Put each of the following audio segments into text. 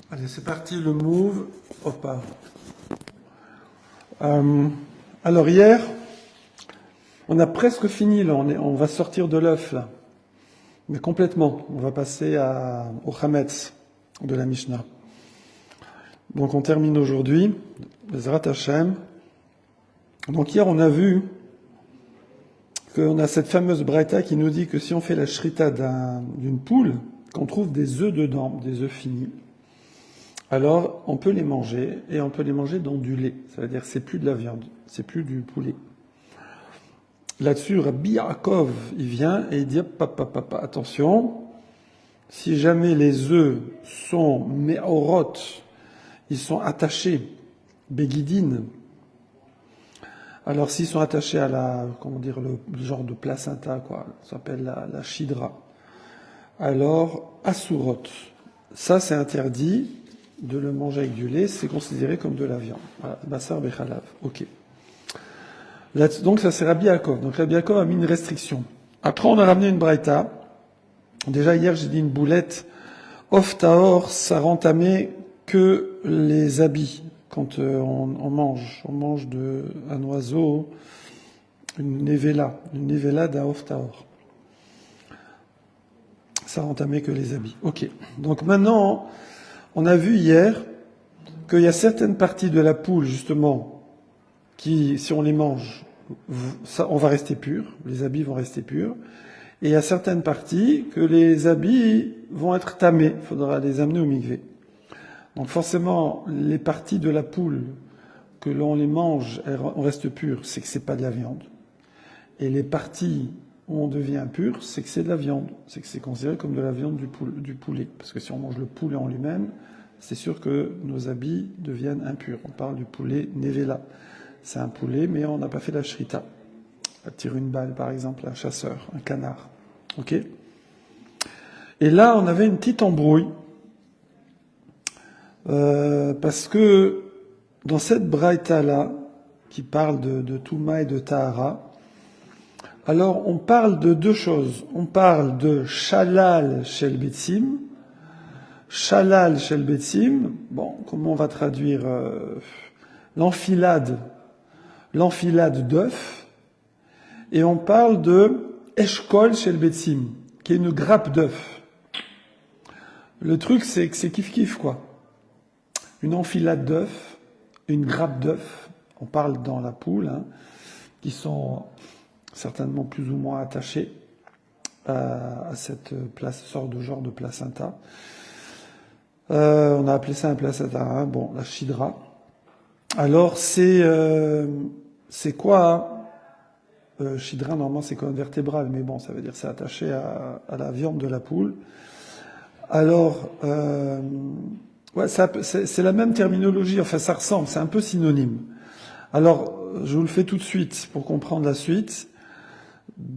Allez, c'est parti, le move. Hop. Alors hier, on a presque fini, là, on va sortir de l'œuf, là. Mais complètement. On va passer au Hametz de la Mishnah. Donc on termine aujourd'hui, Bezrat Hashem. Donc hier, on a vu qu'on a cette fameuse braïta qui nous dit que si on fait la shrita d'une poule, qu'on trouve des œufs dedans, des œufs finis, alors on peut les manger, et on peut les manger dans du lait. Ça veut dire que c'est plus de la viande, c'est plus du poulet. Là-dessus, Rabbi Yaakov, il vient et il dit papa, attention, si jamais les œufs sont me'orot, ils sont attachés, begidin, alors s'ils sont attachés à le genre de placenta, quoi, ça s'appelle la shidra, alors asurot, ça c'est interdit de le manger avec du lait, c'est considéré comme de la viande. Voilà, Bassar Bechalav, ok. Là, donc ça c'est Rabbi Yaakov. Donc Rabbi Yaakov a mis une restriction. Après on a ramené une braïta. Déjà hier j'ai dit une boulette. Off tahor, ça rend tamé que les habits. Quand on mange un oiseau, une nevela d'un off tahor. Ça rend tamé que les habits. Ok. Donc maintenant, on a vu hier qu'il y a certaines parties de la poule justement qui, si on les mange, ça, on va rester pur, les habits vont rester purs. Et il y a certaines parties que les habits vont être tamés, il faudra les amener au mikvé. Donc forcément, les parties de la poule que l'on les mange, on reste pur, c'est que c'est pas de la viande. Et les parties où on devient pur, c'est que c'est de la viande, c'est que c'est considéré comme de la viande du poulet. Parce que si on mange le poulet en lui-même, c'est sûr que nos habits deviennent impurs. On parle du poulet nevela. C'est un poulet, mais on n'a pas fait la shrita. On tire une balle, par exemple, un chasseur, un canard. Ok ? Et là, on avait une petite embrouille. Parce que dans cette braïta-là, qui parle de Touma et de Tahara, alors on parle de deux choses. On parle de Shalal Shel Betzim. Shalal Shel Betzim, bon, comment on va traduire l'enfilade d'œufs, et on parle de Eshkol Shel Betzim, qui est une grappe d'œufs. Le truc, c'est que c'est kiff-kiff, quoi. Une enfilade d'œufs, une grappe d'œufs, on parle dans la poule, hein, qui sont certainement plus ou moins attachés à cette sorte de genre de placenta. On a appelé ça un placenta, hein, bon, la shidra. Alors c'est quoi Shidra, normalement c'est colonne vertébrale, mais bon, ça veut dire c'est attaché à la viande de la poule. Alors, ouais, c'est la même terminologie, enfin ça ressemble, c'est un peu synonyme. Alors, je vous le fais tout de suite pour comprendre la suite.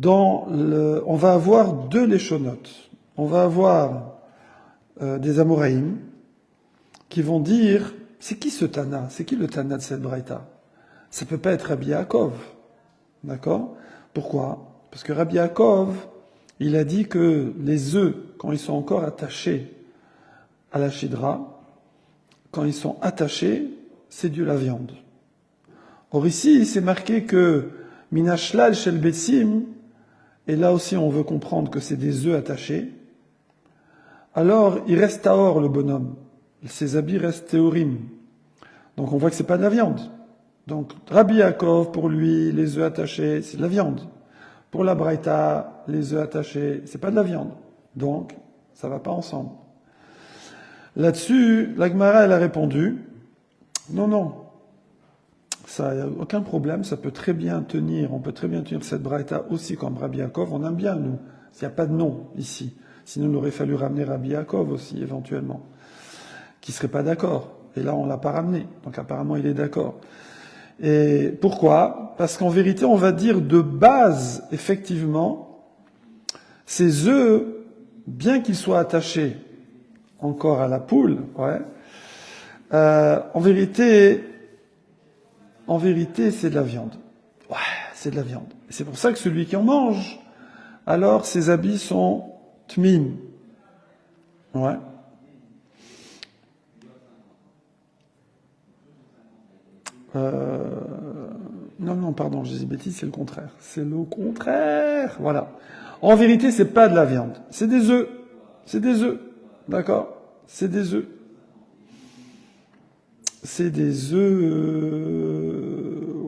On va avoir deux léchonotes. On va avoir des Amoraïm qui vont dire, c'est qui ce Tana? C'est qui le Tana de cette braïta? Ça peut pas être Rabbi Yaakov. D'accord? Pourquoi? Parce que Rabbi Yaakov, il a dit que les œufs, quand ils sont encore attachés à la shidra, quand ils sont attachés, c'est de la viande. Or ici, c'est marqué que Minashlal Shel Betsim, et là aussi on veut comprendre que c'est des œufs attachés, alors il reste tahor le bonhomme. Ses habits restent théorim. Donc on voit que c'est pas de la viande. Donc Rabbi Yaakov, pour lui, les œufs attachés, c'est de la viande. Pour la braïta, les œufs attachés, c'est pas de la viande. Donc, ça va pas ensemble. Là-dessus, la Gemara, elle a répondu, non, ça y a aucun problème, ça peut très bien tenir, on peut très bien tenir cette braïta aussi comme Rabbi Yaakov, on aime bien, nous. Il n'y a pas de nom ici. Sinon, il aurait fallu ramener Rabbi Yaakov aussi, éventuellement, qui serait pas d'accord. Et là, on l'a pas ramené. Donc, apparemment, il est d'accord. Et pourquoi? Parce qu'en vérité, on va dire de base, effectivement, ces œufs, bien qu'ils soient attachés encore à la poule, ouais, en vérité, c'est de la viande. Ouais, c'est de la viande. Et c'est pour ça que celui qui en mange, alors ses habits sont tmim. Ouais. Non, pardon, je dis bêtise, c'est le contraire. C'est le contraire. Voilà. En vérité, c'est pas de la viande. C'est des œufs. C'est des œufs. D'accord? C'est des œufs. C'est des œufs.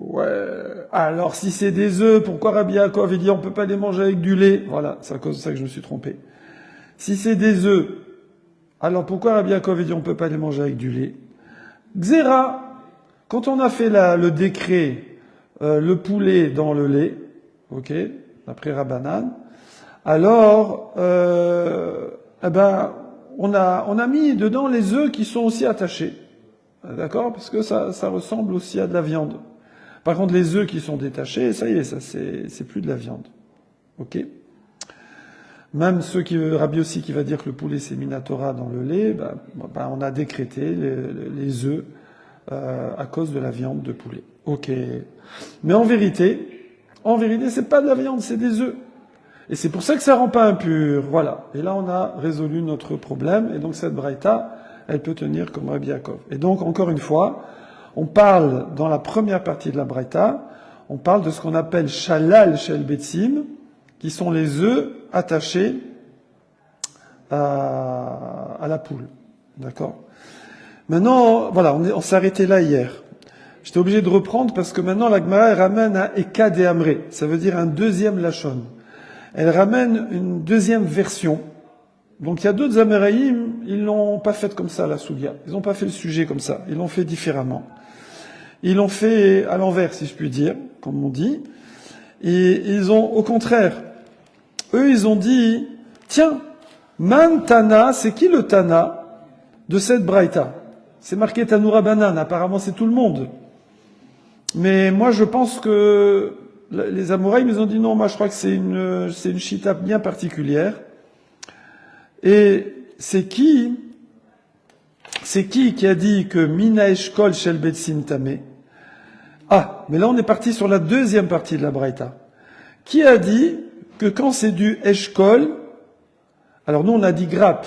Ouais. Alors, si c'est des œufs, pourquoi Rabbi Yaakov il dit on peut pas les manger avec du lait? Voilà, c'est à cause de ça que je me suis trompé. Si c'est des œufs, alors pourquoi Rabbi Yaakov il dit on peut pas les manger avec du lait? Xéra. Quand on a fait le décret, le poulet dans le lait, ok, d'après Rabbanan, alors, eh ben, on a mis dedans les œufs qui sont aussi attachés. D'accord? Parce que ça ressemble aussi à de la viande. Par contre, les œufs qui sont détachés, ça y est, ça c'est plus de la viande. Ok? Même Rabbi aussi qui va dire que le poulet c'est minatora dans le lait, on a décrété les œufs à cause de la viande de poulet. Ok. Mais en vérité, c'est pas de la viande, c'est des œufs. Et c'est pour ça que ça rend pas impur. Voilà. Et là, on a résolu notre problème. Et donc, cette braïta, elle peut tenir comme Rabbi Yaakov. Et donc, encore une fois, on parle, dans la première partie de la braïta, on parle de ce qu'on appelle shalal shel betsim, qui sont les œufs attachés à la poule. D'accord? Maintenant, voilà, on s'est arrêté là hier. J'étais obligé de reprendre parce que maintenant, la Gemara, elle ramène un Ekad et Amré. Ça veut dire un deuxième lachon. Elle ramène une deuxième version. Donc il y a d'autres Améraïm, ils l'ont pas fait comme ça, la Sougia. Ils n'ont pas fait le sujet comme ça. Ils l'ont fait différemment. Ils l'ont fait à l'envers, si je puis dire, comme on dit. Et ils ont, au contraire, eux, ils ont dit, tiens, Man Tana, c'est qui le Tana de cette Braïta? C'est marqué Tanoura Banan, apparemment c'est tout le monde. Mais moi, je pense que les Amoraïm, ils ont dit non, moi je crois que c'est une chita bien particulière. Et c'est qui a dit que Mina Eshkol Shel Betsim Tamé? Ah, mais là on est parti sur la deuxième partie de la Braïta. Qui a dit que quand c'est du Eshkol, alors nous on a dit grappe.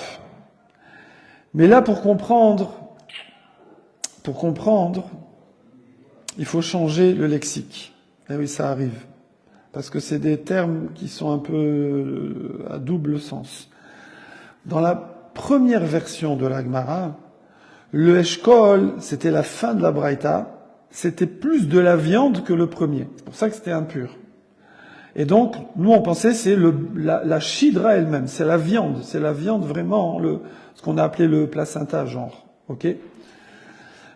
Mais là pour comprendre, il faut changer le lexique. Eh oui, ça arrive. Parce que c'est des termes qui sont un peu à double sens. Dans la première version de la Gemara, le Eshkol, c'était la fin de la Braïta, c'était plus de la viande que le premier. C'est pour ça que c'était impur. Et donc, nous on pensait c'est la Shidra elle-même, c'est la viande vraiment, ce qu'on a appelé le placenta, genre. Ok?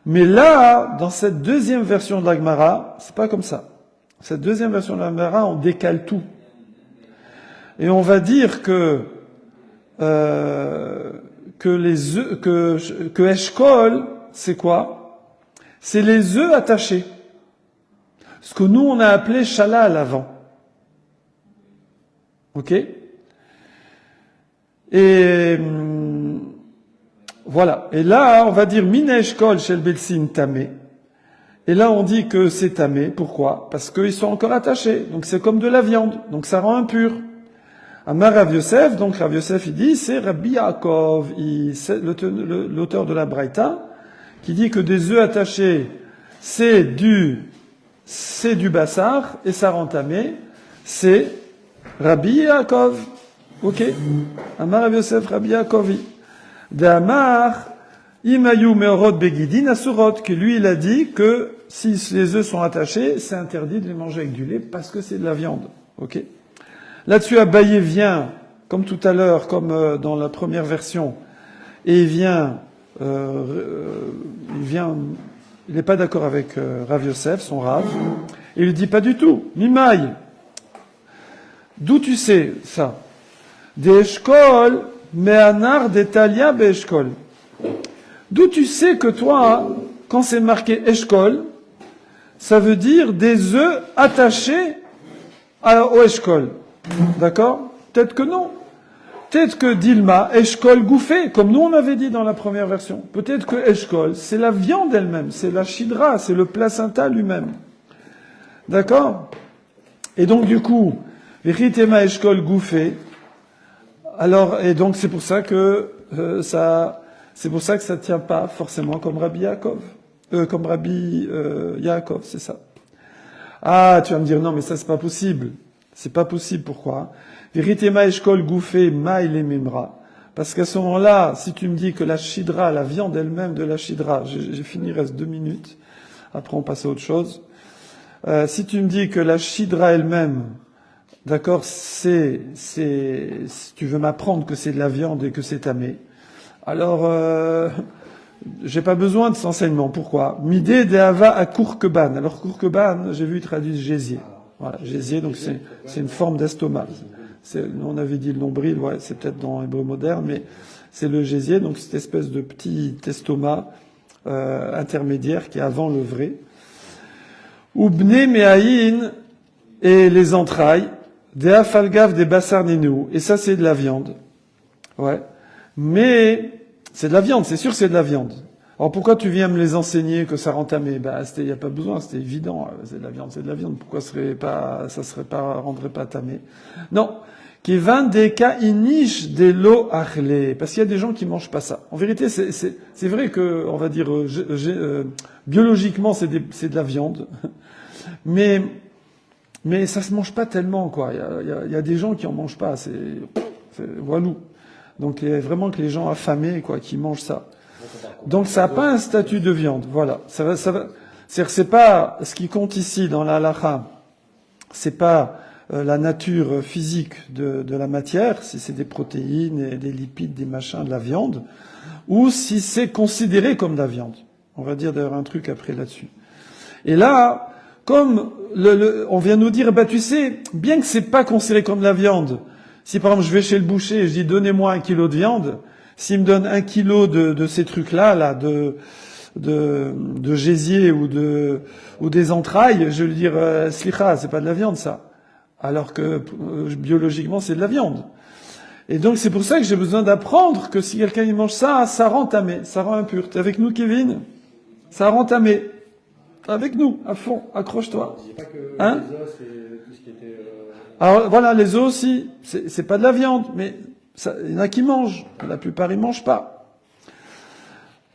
Mais là, dans cette deuxième version de la Gemara, c'est pas comme ça. Cette deuxième version de la Gemara, on décale tout. Et on va dire que les œufs, que Eshkol, c'est quoi? C'est les œufs attachés. Ce que nous, on a appelé Shalal avant. Ok? Et voilà. Et là, on va dire Mina Eshkol Shel Betsim Tamé. Et là, on dit que c'est tamé. Pourquoi? Parce qu'ils sont encore attachés. Donc c'est comme de la viande. Donc ça rend impur. Amar Rav Yosef, donc Rav Yosef, il dit, c'est Rabbi Yaakov, c'est l'auteur de la Braïta, qui dit que des œufs attachés, c'est du bassar, et ça rend tamé. C'est Rabbi Yaakov. Ok? Amar Rav Yosef, Rabbi Yaakovi. De Amar, Imayu Meorot Begidin Asurot, que lui, il a dit que si les œufs sont attachés, c'est interdit de les manger avec du lait parce que c'est de la viande. Ok? Là-dessus, Abaye vient, comme tout à l'heure, comme dans la première version, et il n'est pas d'accord avec Rav Yosef, son Rav, et il lui dit pas du tout. Mimaï, d'où tu sais ça? Des Eshkol, me'anar d'Etalia be'eshkol. D'où tu sais que toi, quand c'est marqué Eshkol, ça veut dire des œufs attachés au Eshkol. D'accord? Peut-être que non. Peut-être que Dilma, Eshkol gouffé, comme nous on avait dit dans la première version. Peut-être que Eshkol, c'est la viande elle-même, c'est la Shidra, c'est le placenta lui-même. D'accord? Et donc du coup, Vichitema Eshkol gouffé. Alors, et donc c'est pour ça que ça tient pas forcément comme Rabbi Yaakov. Comme Rabbi Yaakov, c'est ça. Ah, tu vas me dire, non, mais ça, c'est pas possible. C'est pas possible, pourquoi? Vérité ma eshkol gouffé ma il memra. Parce qu'à ce moment-là, si tu me dis que la shidra, la viande elle-même de la shidra, j'ai fini, il reste 2 minutes, après on passe à autre chose. Si tu me dis que la shidra elle-même, d'accord, si tu veux m'apprendre que c'est de la viande et que c'est tamé, alors, j'ai pas besoin de cet enseignement. Pourquoi? Midé de Hava à Kourkeban. Alors, Kourkeban, j'ai vu traduit gésier. Voilà, gésier, donc c'est une forme d'estomac. On avait dit le nombril, ouais, c'est peut-être dans l'hébreu moderne, mais c'est le gésier, donc cette espèce de petit estomac intermédiaire qui est avant le vrai. Ou bné mehaïn et les entrailles, des afalgav des bassar nenou. Et ça, c'est de la viande. Ouais. Mais c'est de la viande, c'est sûr que c'est de la viande. Alors pourquoi tu viens me les enseigner que ça rend tamé? Bah, il n'y a pas besoin, c'était évident. C'est de la viande, c'est de la viande. Pourquoi rendrait pas tamé? Non. Qui vend des cas inish des lots achlé. Parce qu'il y a des gens qui mangent pas ça. En vérité, c'est vrai que, on va dire, biologiquement, c'est de la viande. Mais ça se mange pas tellement, quoi. Il y a des gens qui en mangent pas. Voilà. Donc, il y a vraiment que les gens affamés, quoi, qui mangent ça. Donc, ça n'a pas un statut de viande. Voilà. C'est pas, ce qui compte ici dans la halakha, c'est pas la nature physique de la matière, si c'est des protéines, et des lipides, des machins, de la viande, ou si c'est considéré comme de la viande. On va dire d'ailleurs un truc après là-dessus. Et là, comme on vient nous dire, bah, tu sais, bien que c'est pas considéré comme de la viande, si par exemple je vais chez le boucher et je dis donnez-moi 1 kilo de viande, s'il me donne 1 kilo de ces trucs-là, de gésier ou des entrailles, je vais lui dire slicha, c'est pas de la viande ça. Alors que biologiquement c'est de la viande. Et donc c'est pour ça que j'ai besoin d'apprendre que si quelqu'un il mange ça, ça rend tamé, ça rend impur. T'es avec nous, Kevin? Ça rend tamé. Avec nous, à fond, accroche-toi. Hein? Alors voilà, les os aussi, c'est pas de la viande, mais il y en a qui mangent. La plupart ils mangent pas.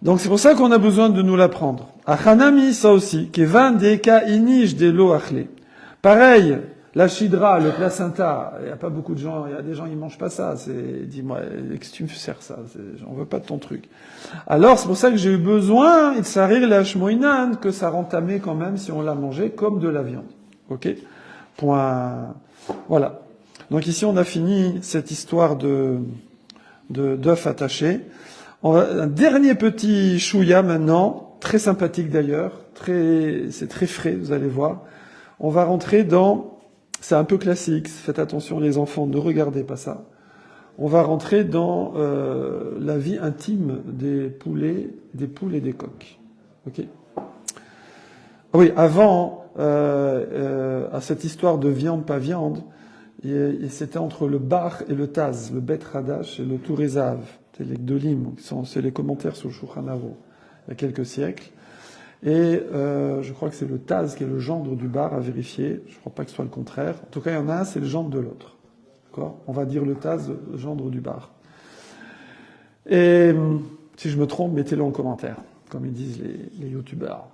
Donc c'est pour ça qu'on a besoin de nous l'apprendre. Achanami, ça aussi, qui van deka inish de lo achlé. Pareil, la shidra, le placenta, il y a pas beaucoup de gens, il y a des gens ils mangent pas ça. Dis-moi, qu'est-ce que tu me sers ça? J'en veux pas de ton truc. Alors c'est pour ça que j'ai eu besoin, il s'arrive la shmoinan, que ça rend tamé quand même si on l'a mangé comme de la viande. Ok? Point. Voilà. Donc ici on a fini cette histoire d'œuf attaché. Un dernier petit chouïa maintenant, très sympathique d'ailleurs, c'est très frais, vous allez voir. On va rentrer dans, c'est un peu classique, faites attention les enfants, ne regardez pas ça. On va rentrer dans la vie intime des poules et des coqs. Ok? Oui, avant, à cette histoire de viande, pas viande, et c'était entre le bar et le taz, le bet radash et le tourezav. C'est les Gdolim, c'est les commentaires sur le Shulchan Aruch, il y a quelques siècles. Et je crois que c'est le Taz qui est le gendre du bar à vérifier. Je ne crois pas que ce soit le contraire. En tout cas, il y en a un, c'est le gendre de l'autre. D'accord? On va dire le Taz, le gendre du bar. Et si je me trompe, mettez-le en commentaire, comme ils disent les youtubeurs.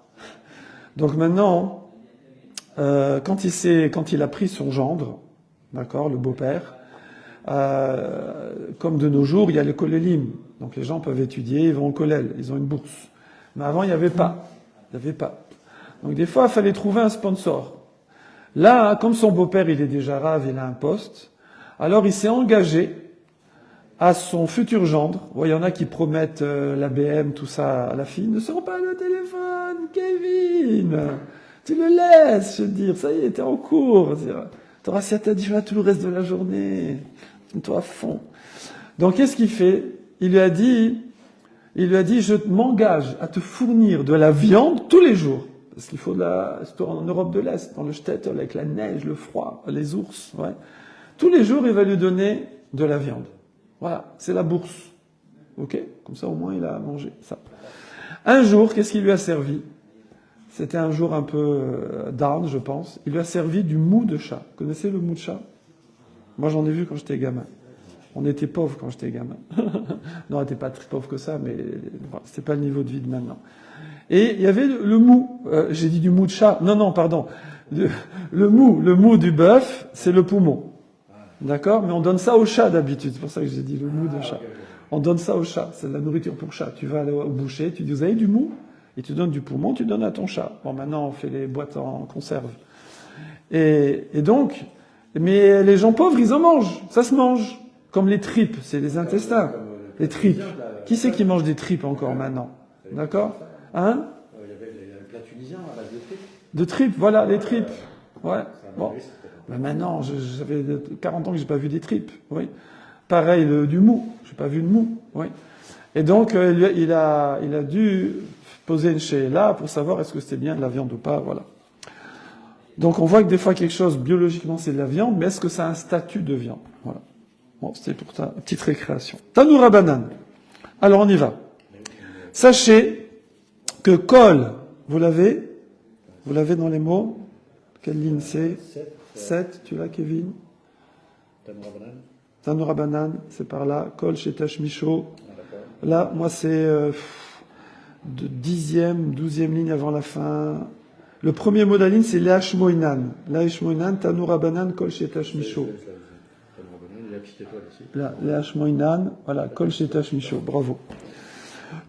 Donc maintenant, quand il a pris son gendre, d'accord, le beau-père, comme de nos jours, il y a les kolélim. Donc les gens peuvent étudier, ils vont au kollel, ils ont une bourse. Mais avant, il n'y avait pas. Donc des fois, il fallait trouver un sponsor. Là, comme son beau-père, il est déjà rave, il a un poste, alors il s'est engagé à son futur gendre. Il y en a qui promettent la BM, tout ça à la fille. Ne sors pas le téléphone, Kevin. Tu le laisses, je veux dire. Ça y est, t'es en cours. T'auras si à t'additionner tout le reste de la journée. Toi à fond. Donc, qu'est-ce qu'il fait? Il lui a dit, je m'engage à te fournir de la viande tous les jours. Parce qu'il faut en Europe de l'Est, dans le shtetl, avec la neige, le froid, les ours, ouais. Tous les jours, il va lui donner de la viande. Voilà, c'est la bourse. Ok? Comme ça, au moins, il a mangé ça. Un jour, qu'est-ce qu'il lui a servi? C'était un jour un peu down, je pense. Il lui a servi du mou de chat. Vous connaissez le mou de chat? Moi, j'en ai vu quand j'étais gamin. On était pauvres quand j'étais gamin. Non, on n'était pas très pauvres que ça, mais bon, c'était pas le niveau de vie de maintenant. Et il y avait le mou. J'ai dit du mou de chat. Non, pardon. Le mou du bœuf, c'est le poumon. D'accord? Mais on donne ça au chat d'habitude. C'est pour ça que j'ai dit le mou de chat. On donne ça au chat. C'est de la nourriture pour chat. Tu vas aller au boucher, tu dis, vous avez du mou? Et tu donnes du poumon, tu donnes à ton chat. Bon, maintenant, on fait les boîtes en conserve. Et donc, mais les gens pauvres, ils en mangent. Ça se mange. Comme les tripes, c'est les intestins. Les tripes. Qui c'est qui mange des tripes encore maintenant? D'accord? Hein? Il y avait le plat tunisien à base de tripes. De tripes, voilà, les tripes. Ouais. Bon. Mais maintenant, j'avais 40 ans que j'ai pas vu des tripes. Oui. Pareil, du mou. J'ai pas vu de mou. Oui. Et donc, il a dû poser une sheila pour savoir est-ce que c'était bien de la viande ou pas. Voilà. Donc, on voit que des fois, quelque chose, biologiquement, c'est de la viande, mais est-ce que ça a un statut de viande? Voilà. Bon, c'était pour ta petite récréation. Tanoura banane. Alors, on y va. Sachez que kol, vous l'avez dans les mots? Quelle ligne c'est? 7, tu l'as, Kevin? Tanoura banane, c'est par là. Kol chez Tashmicho. Là, moi, c'est 10e, 12e ligne avant la fin. Le premier mot de la ligne, c'est Leash Moinan. Leash Moinan, Tanoura banane, Kol chez Tashmicho. Là, Leash Moinan, voilà, Kol chez Tashmicho. Bravo.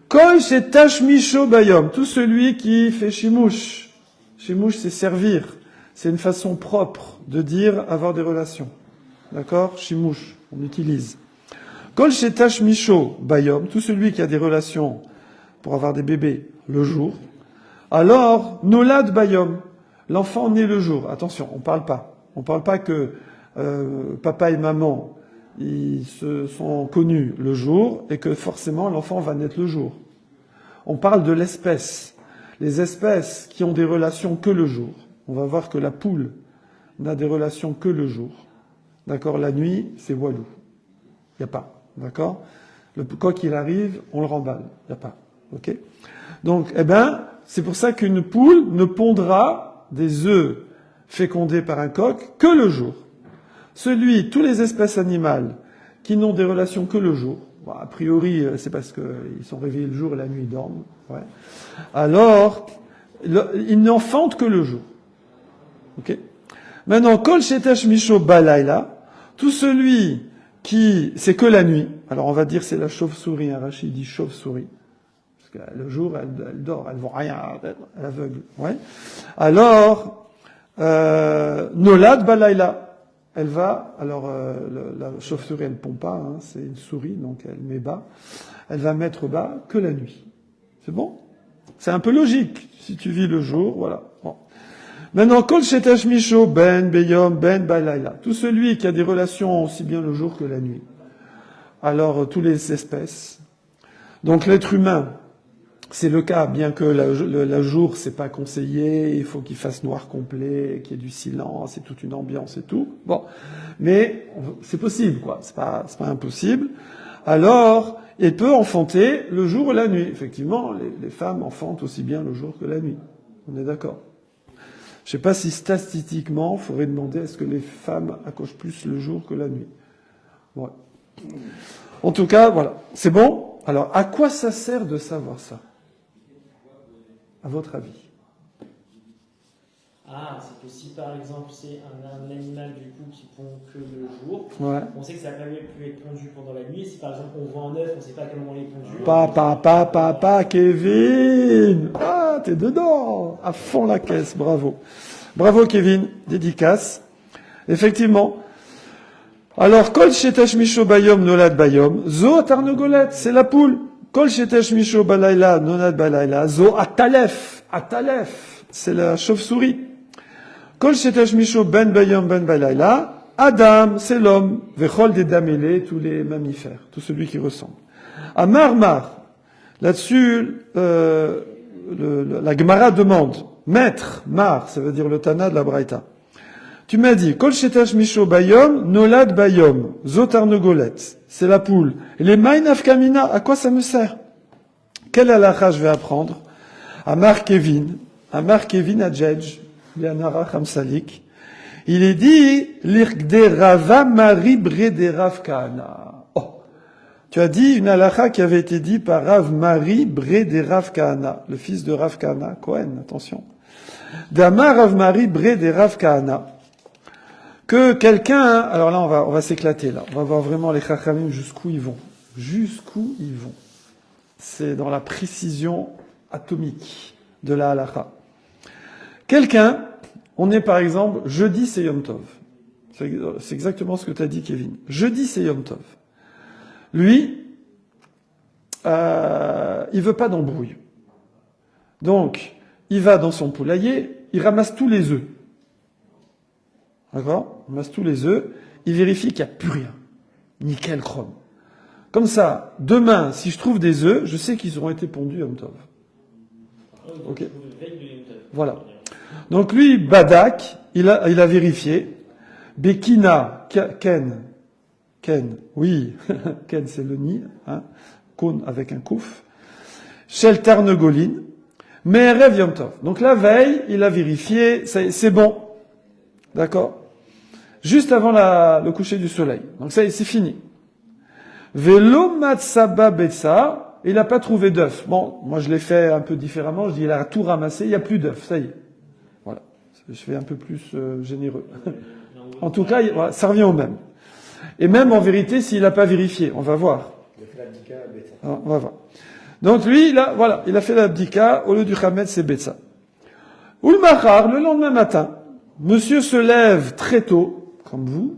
Kol chez Tashmicho Bayom. Tout celui qui fait Shimouche. Shimouche, c'est servir. C'est une façon propre de dire avoir des relations. D'accord? Shimouche, on utilise. Kol chez Tashmicho Bayom. Tout celui qui a des relations pour avoir des bébés le jour. Alors, Nolad Bayom. L'enfant naît le jour. Attention, on parle pas. On parle pas que papa et maman, ils se sont connus le jour et que forcément l'enfant va naître le jour. On parle de l'espèce. Les espèces qui ont des relations que le jour. On va voir que la poule n'a des relations que le jour. D'accord? La nuit, c'est Walou. Il n'y a pas. D'accord? Quoi qu'il arrive, on le remballe. Il n'y a pas. Ok? Donc, c'est pour ça qu'une poule ne pondra des œufs fécondés par un coq que le jour. Toutes les espèces animales qui n'ont des relations que le jour, bon, a priori, c'est parce qu'ils sont réveillés le jour et la nuit ils dorment, ouais. Alors, ils n'enfantent que le jour. Ok? Maintenant, Kol Shetash Misho Balayla, tout celui c'est que la nuit. Alors, on va dire c'est la chauve-souris, hein, Rachid dit chauve-souris. Parce que le jour, elle dort, elle voit rien, elle aveugle, ouais. Alors, Nolad Balayla. Elle va, alors la chauve-souris, elle pond pas, hein, c'est une souris, donc elle met bas. Elle va mettre bas que la nuit. C'est bon? C'est un peu logique, si tu vis le jour, voilà. Bon. Maintenant, Kol Shetash Misho, Ben, Beyom, Ben, Balayla. Tout celui qui a des relations aussi bien le jour que la nuit. Alors, toutes les espèces. Donc, l'être humain, c'est le cas, bien que le jour, c'est pas conseillé, il faut qu'il fasse noir complet, qu'il y ait du silence et toute une ambiance et tout. Bon. Mais, c'est possible, quoi. C'est pas impossible. Alors, il peut enfanter le jour ou la nuit. Effectivement, les femmes enfantent aussi bien le jour que la nuit. On est d'accord. Je sais pas si statistiquement, il faudrait demander est-ce que les femmes accouchent plus le jour que la nuit. Ouais. En tout cas, voilà. C'est bon? Alors, à quoi ça sert de savoir ça? À votre avis? Ah, c'est que si par exemple c'est un animal du coup qui pond que le jour, ouais. On sait que ça n'a pas pu être pondu pendant la nuit. Si par exemple on voit un œuf, on ne sait pas à quel moment il est pondu. Papa, Kevin! Ah, t'es dedans! À fond la caisse, bravo. Bravo Kevin, dédicace. Effectivement. Alors, Kol Shetash Misho Bayom Nolad Bayom, Zo Tarnogolet, c'est la poule. Kol Shetash Misho Balayla Nolad Balayla, Zo Atalef, c'est la chauve-souris. Kol Shetash Misho Ben Bayom Ben Balayla, Adam, c'est l'homme. Vechol des damélés, tous les mammifères, tout celui qui ressemble. À Marmar, là-dessus, la Gemara demande, Maître, Mar, ça veut dire le Tana de la Braïta. Tu m'as dit, Kol Shetash Misho Bayom, Nolad Bayom, Zotarnogolet, c'est la poule. Et les Maïnaf Kamina, à quoi ça me sert? Quel halakha je vais apprendre? Amar Kevin Adjedj, Lianara Khamsalik. Il est dit, l'irgde Rava Mari Brede Rav Kahana. Oh. Tu as dit une halakha qui avait été dit par Rav Mari Brede Rav Kahana, le fils de Rav Kahana, Cohen, attention. D'Amar Rav Mari Brede Rav Kahana. Que quelqu'un, alors là on va s'éclater là, on va voir vraiment les chachamim jusqu'où ils vont. Jusqu'où ils vont. C'est dans la précision atomique de la halakha. Quelqu'un, on est par exemple, jeudi c'est Yom Tov. C'est exactement ce que tu as dit Kevin. Jeudi c'est Yom Tov. Lui, il veut pas d'embrouille. Donc, il va dans son poulailler, il ramasse tous les œufs. D'accord? Il ramasse tous les œufs, il vérifie qu'il n'y a plus rien. Nickel chrome. Comme ça, demain, si je trouve des œufs, je sais qu'ils auront été pondus Yom Tov. Ok. Voilà. Donc lui, Badak, il a vérifié. Bekina, Ken, oui, Ken c'est le nid, hein, Kon avec un kouf. Shel Tarnegolin, Me'erev Yom Tov. Donc la veille, il a vérifié, c'est bon. D'accord? Juste avant le coucher du soleil. Donc ça, c'est fini. Velo Matsaba Betsa, il n'a pas trouvé d'œufs. Bon, moi je l'ai fait un peu différemment, je dis il a tout ramassé, il n'y a plus d'œufs, ça y est. Voilà. Je fais un peu plus généreux. En tout cas, voilà, ça revient au même. Et même en vérité, s'il n'a pas vérifié, on va voir. Il a fait l'abdika à Betsa. On va voir. Donc lui, il a fait l'abdika, au lieu du Hametz, c'est Betsa. Ulmachar, le lendemain matin, monsieur se lève très tôt, comme vous.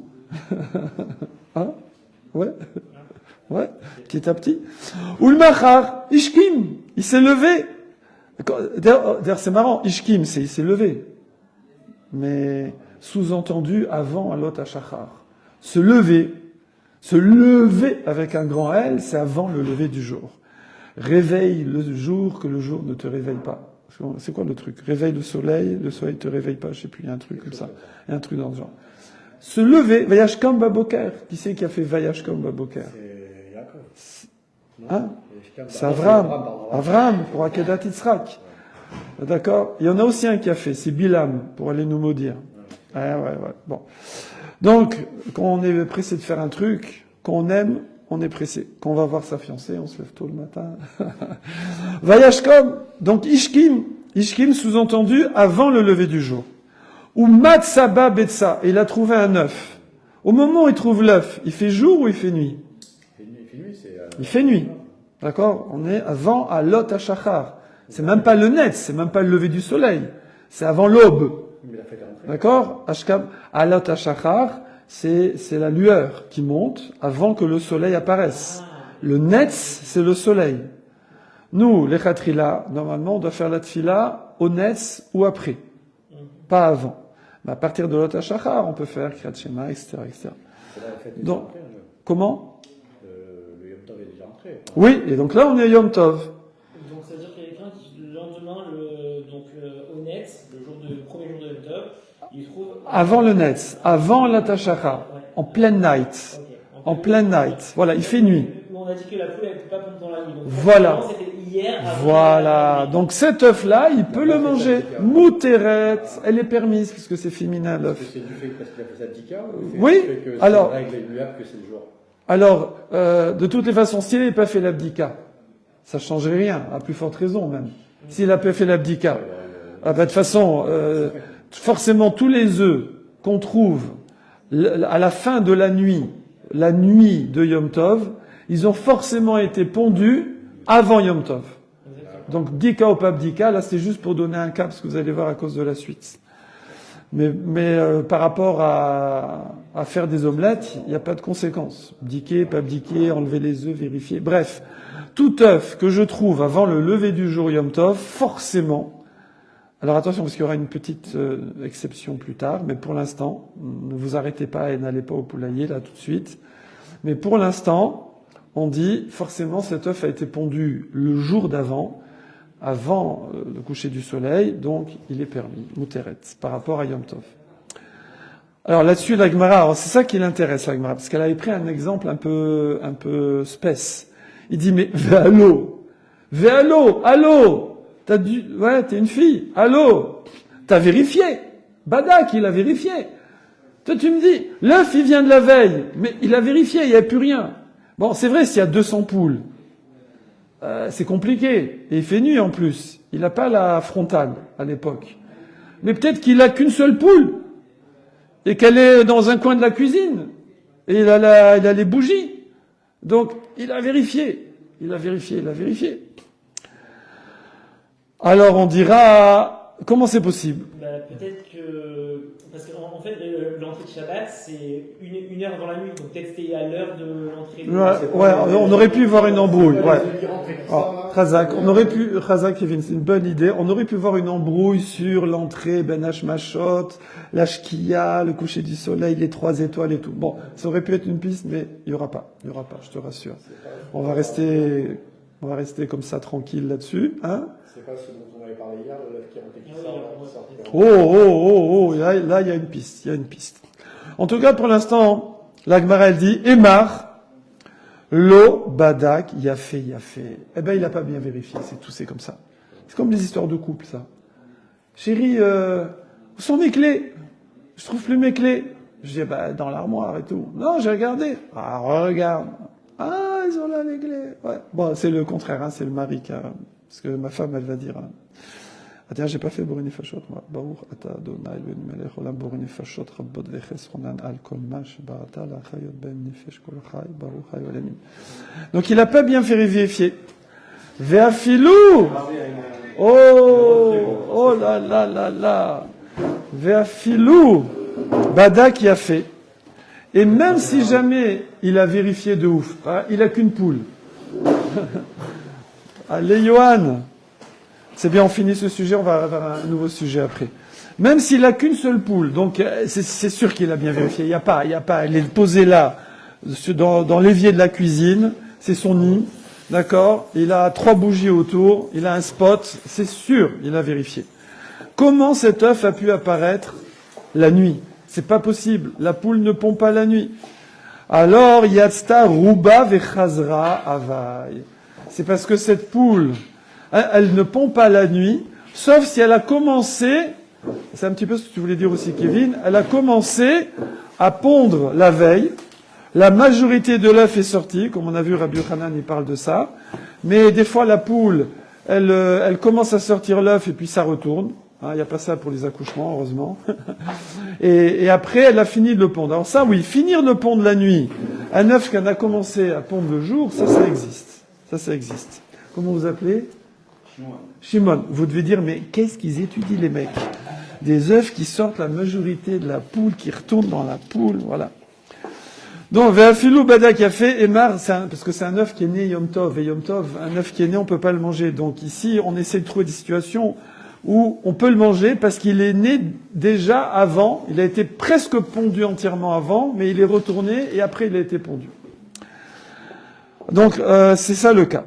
Hein? Ouais. Ouais, petit à petit. Ulmachar, Ishkim, il s'est levé. D'ailleurs, c'est marrant, Ishkim, il s'est levé. Mais sous-entendu avant Alot HaShachar. Se lever avec un grand L, c'est avant le lever du jour. Réveille le jour que le jour ne te réveille pas. C'est quoi le truc? Réveille le soleil te réveille pas, je sais plus, il y a un truc comme ça. Il y a un truc dans ce genre. Se lever, Vayashkam Baboker. Qui c'est qui a fait Vayashkam Baboker? C'est Yaakov. Hein? C'est Avraham, pour Akedat Yitzhak. D'accord? Il y en a aussi un qui a fait, c'est Bilam, pour aller nous maudire. Ouais. Bon. Donc, quand on est pressé de faire un truc, quand on aime, on est pressé. Quand on va voir sa fiancée, on se lève tôt le matin. Vayashkom, donc Ishkim sous-entendu avant le lever du jour. Ou Matsaba Betsa, et il a trouvé un œuf. Au moment où il trouve l'œuf, il fait jour ou il fait nuit? Il fait nuit. D'accord? On est avant Alot HaShachar. C'est même pas le net, c'est même pas le lever du soleil. C'est avant l'aube. D'accord? Ashkam, Alot HaShachar, c'est la lueur qui monte avant que le soleil apparaisse. Le netz, c'est le soleil. Nous, les Khatrila, normalement, on doit faire la tfila au netz ou après. Pas avant. Mais à partir de Lot HaShachar, on peut faire Kriyat Shema, etc., etc. Donc, comment? Le Yom Tov est déjà entré. Oui, et donc là, on est Yom Tov. Donc, ça veut dire qu'il y a quelqu'un qui, le lendemain, au net, le premier jour de Yom Tov, il trouve... Avant le net, avant la Tashachar, en pleine night. Okay. En pleine night. Voilà, il fait nuit. On a dit que la poule n'était pas pondue dans la nuit. Donc, voilà. C'était hier. Voilà. Donc cet œuf-là, il peut le manger. Mouteret, elle est permise, puisque c'est féminin l'œuf. C'est du fait parce qu'il a fait sa dika ou oui, du fait que alors... c'est une règle immuable que c'est le jour? Alors, de toutes les façons, s'il n'avait pas fait l'abdika, ça changerait rien, à plus forte raison même. S'il n'a pas fait l'abdika, de toute façon, forcément tous les œufs qu'on trouve à la fin de la nuit de Yom Tov, ils ont forcément été pondus avant Yom Tov. Donc dika ou pas dika, là c'est juste pour donner un cas, parce que vous allez voir à cause de la suite. Mais par rapport à faire des omelettes, il n'y a pas de conséquences. Bdiquer, pas bdiquer, enlever les œufs, vérifier. Bref, tout œuf que je trouve avant le lever du jour Yom Tov, forcément. Alors attention, parce qu'il y aura une petite exception plus tard, mais pour l'instant, ne vous arrêtez pas et n'allez pas au poulailler là tout de suite. Mais pour l'instant, on dit forcément cet œuf a été pondu le jour d'avant, avant le coucher du soleil, donc il est permis, Mouteret, par rapport à Yom Tov. Alors là-dessus, la Gemara, c'est ça qui l'intéresse, la Gemara, parce qu'elle avait pris un exemple un peu spèce. Il dit, mais allô, t'es une fille, allô, t'as vérifié, Badak, il a vérifié. Toi, tu me dis, l'œuf, il vient de la veille, mais il a vérifié, il n'y a plus rien. Bon, c'est vrai, s'il y a 200 poules, c'est compliqué. Et il fait nuit en plus. Il n'a pas la frontale à l'époque. Mais peut-être qu'il a qu'une seule poule et qu'elle est dans un coin de la cuisine. Et il a les bougies. Donc, il a vérifié. Il a vérifié. Alors, on dira, comment c'est possible? Peut-être que... Parce qu'en fait, l'entrée de Shabbat, c'est une heure avant la nuit. Donc peut-être c'était à l'heure de l'entrée. Ouais, on aurait pu voir une embrouille. Ouais. Khazak, Khazak, Kevin, c'est une bonne idée. On aurait pu voir une embrouille sur l'entrée, Ben Hashmashot, la Shkia, le coucher du soleil, les 3 étoiles et tout. Bon, ça aurait pu être une piste, mais il y aura pas, je te rassure. On va rester comme ça tranquille là-dessus, hein. C'est pas ce dont on avait parlé hier, le lève qui rentre et qui sort. Oh, là, il y a une piste. En tout cas, pour l'instant, la Gemara, elle dit, Emar, Lo, Badak, Yafé. Eh ben, il n'a pas bien vérifié, c'est tout, c'est comme ça. C'est comme les histoires de couple, ça. Chérie, où sont mes clés? Je trouve plus mes clés. Je dis, dans l'armoire et tout. Non, j'ai regardé. Ah, regarde. Ah, ils ont là les clés. Ouais. Bon, c'est le contraire, hein, c'est le mari qui a... Parce que ma femme, elle va dire... Ah tiens, j'ai pas fait Borine Fashot, moi. Baruch ata Adonai Eloheinu melech olam Borine Fashot rabbot vechesronan al kol ma shebarata la chayot ben nefesh kol chay baruch hayolemim. Donc il a pas bien fait vérifier. Ve'afilou. Oh là. Ve'afilou. Bada qui a fait. Et même si jamais il a vérifié de ouf, hein, il a qu'une poule. Allez, Johan. C'est bien, on finit ce sujet, on va avoir un nouveau sujet après. Même s'il a qu'une seule poule, donc c'est sûr qu'il a bien vérifié. Il y a pas, elle est posée là, dans l'évier de la cuisine, c'est son nid, d'accord? Il a 3 bougies autour, il a un spot, c'est sûr, il a vérifié. Comment cet œuf a pu apparaître la nuit? C'est pas possible, la poule ne pond pas la nuit. Alors, Yatsta Ruba Vechazra Avai. C'est parce que cette poule, elle ne pond pas la nuit, sauf si elle a commencé, c'est un petit peu ce que tu voulais dire aussi Kevin, elle a commencé à pondre la veille, la majorité de l'œuf est sortie, comme on a vu Rabbi Yochanan, il parle de ça, mais des fois la poule, elle commence à sortir l'œuf et puis ça retourne, il n'y a pas ça pour les accouchements, heureusement, et après elle a fini de le pondre. Alors ça oui, finir de pondre la nuit, un œuf qu'elle a commencé à pondre le jour, ça existe. Comment vous appelez? Shimon. Vous devez dire, mais qu'est-ce qu'ils étudient les mecs? Des œufs qui sortent la majorité de la poule, qui retournent dans la poule, voilà. Donc, Ve'afilou Badak a fait Emar, parce que c'est un œuf qui est né Yom Tov, et Yom Tov, un œuf qui est né, on peut pas le manger. Donc ici, on essaie de trouver des situations où on peut le manger parce qu'il est né déjà avant, il a été presque pondu entièrement avant, mais il est retourné et après il a été pondu. Donc, c'est ça le cas.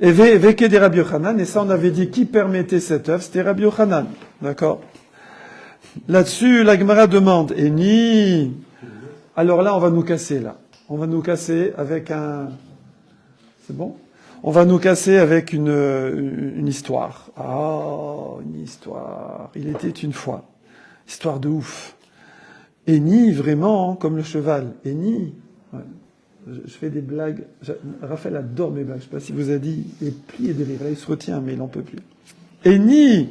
Et Veke des Rabbi Yochanan, et ça on avait dit qui permettait cet œuf, c'était Rabbi Yochanan, d'accord? Là-dessus, la Gemara demande, et ni... Alors là, on va nous casser, là. On va nous casser avec un... C'est bon? On va nous casser avec une histoire. Ah, une histoire. Il était une fois. Histoire de ouf. Et ni, vraiment, comme le cheval. Et ni... Ouais. Je fais des blagues. Raphaël adore mes blagues. Je ne sais pas si vous a dit. Il est plié de rire. Là, il se retient, mais il n'en peut plus. Et ni...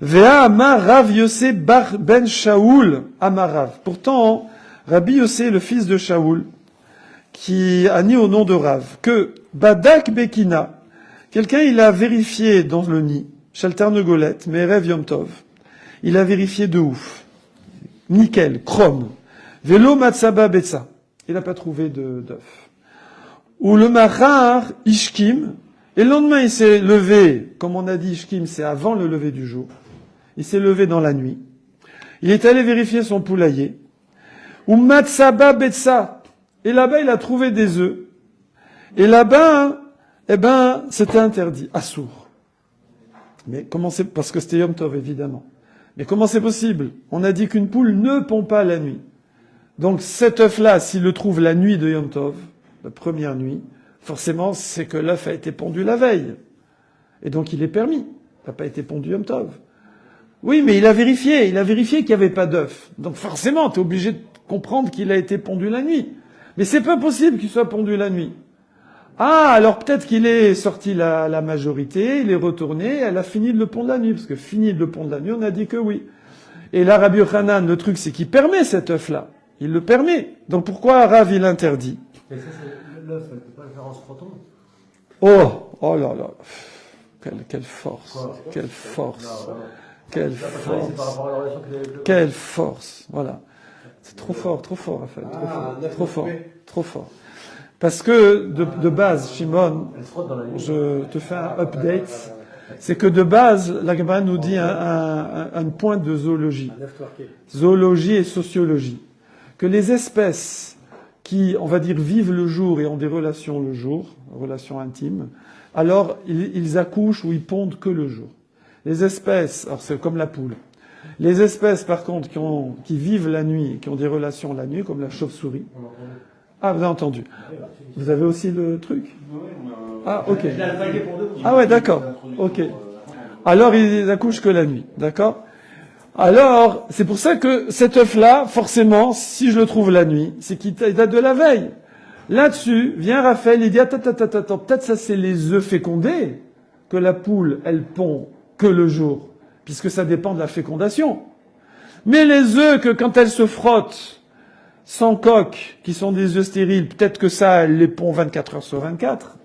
Vea Amar Rav Yossé Bar Ben Shaoul Amarav. Pourtant, Rabbi Yossé, le fils de Shaoul, qui a nié au nom de Rav, que Badak Bekina, quelqu'un il a vérifié dans le nid, Shalter Negolette, Merev Yom Tov, il a vérifié de ouf, nickel, chrome, Velo Matsaba Betsa, il n'a pas trouvé d'œuf. Ou le Mahar Ishkim, et le lendemain il s'est levé, comme on a dit Ishkim, c'est avant le lever du jour, il s'est levé dans la nuit, il est allé vérifier son poulailler, ou Matsaba Betsa, et là-bas il a trouvé des œufs, et là-bas, c'était interdit, assour. Mais comment c'est, parce que c'était Yom Tov, évidemment. Mais comment c'est possible? On a dit qu'une poule ne pond pas la nuit. Donc cet œuf-là, s'il le trouve la nuit de Yom Tov, la première nuit, forcément, c'est que l'œuf a été pondu la veille. Et donc il est permis. Il n'a pas été pondu Yom Tov. Oui, mais il a vérifié qu'il n'y avait pas d'œuf. Donc forcément, tu es obligé de comprendre qu'il a été pondu la nuit. Mais c'est pas possible qu'il soit pondu la nuit. Ah, alors peut-être qu'il est sorti la majorité, il est retourné, elle a fini de le pondre la nuit, parce que fini de le pondre la nuit, on a dit que oui. Et là, Rabbi Yochanan, le truc, c'est qu'il permet cet œuf-là. Il le permet. Donc pourquoi Rav, il interdit? Mais ça, c'est l'œuf, elle ne peut pas le faire en se frottant. Oh là là. Quelle force. Quoi? Quelle force. Non, vraiment. Quelle Là, parce que c'est par force. rapport à la relation qu'il a avec le Quelle force. Voilà. C'est trop fort, Raphaël. Trop fort. Trop fort. Parce que de base, Shimon, Elle se frotte dans la nuit. je te fais un update. C'est que de base, la Gemara nous dit un point de zoologie. Un œuf twerké. Zoologie et sociologie. Que les espèces qui, on va dire, vivent le jour et ont des relations le jour, relations intimes, alors ils accouchent ou ils pondent que le jour. Les espèces, alors c'est comme la poule. Les espèces, par contre, qui vivent la nuit, qui ont des relations la nuit, comme la chauve-souris. Ah, vous avez entendu. Vous avez aussi le truc? Ah, ok. Je l'ai alphabété pour deux. Ah ouais, d'accord. Ok. Alors, ils accouchent que la nuit. D'accord? Alors, c'est pour ça que cet œuf-là, forcément, si je le trouve la nuit, c'est qu'il date de la veille. Là-dessus, vient Raphaël, il dit, attends, peut-être ça c'est les œufs fécondés, que la poule, elle pond que le jour, puisque ça dépend de la fécondation. Mais les œufs que quand elles se frottent, sans coque, qui sont des œufs stériles, peut-être que ça, elle les pond 24 heures sur 24.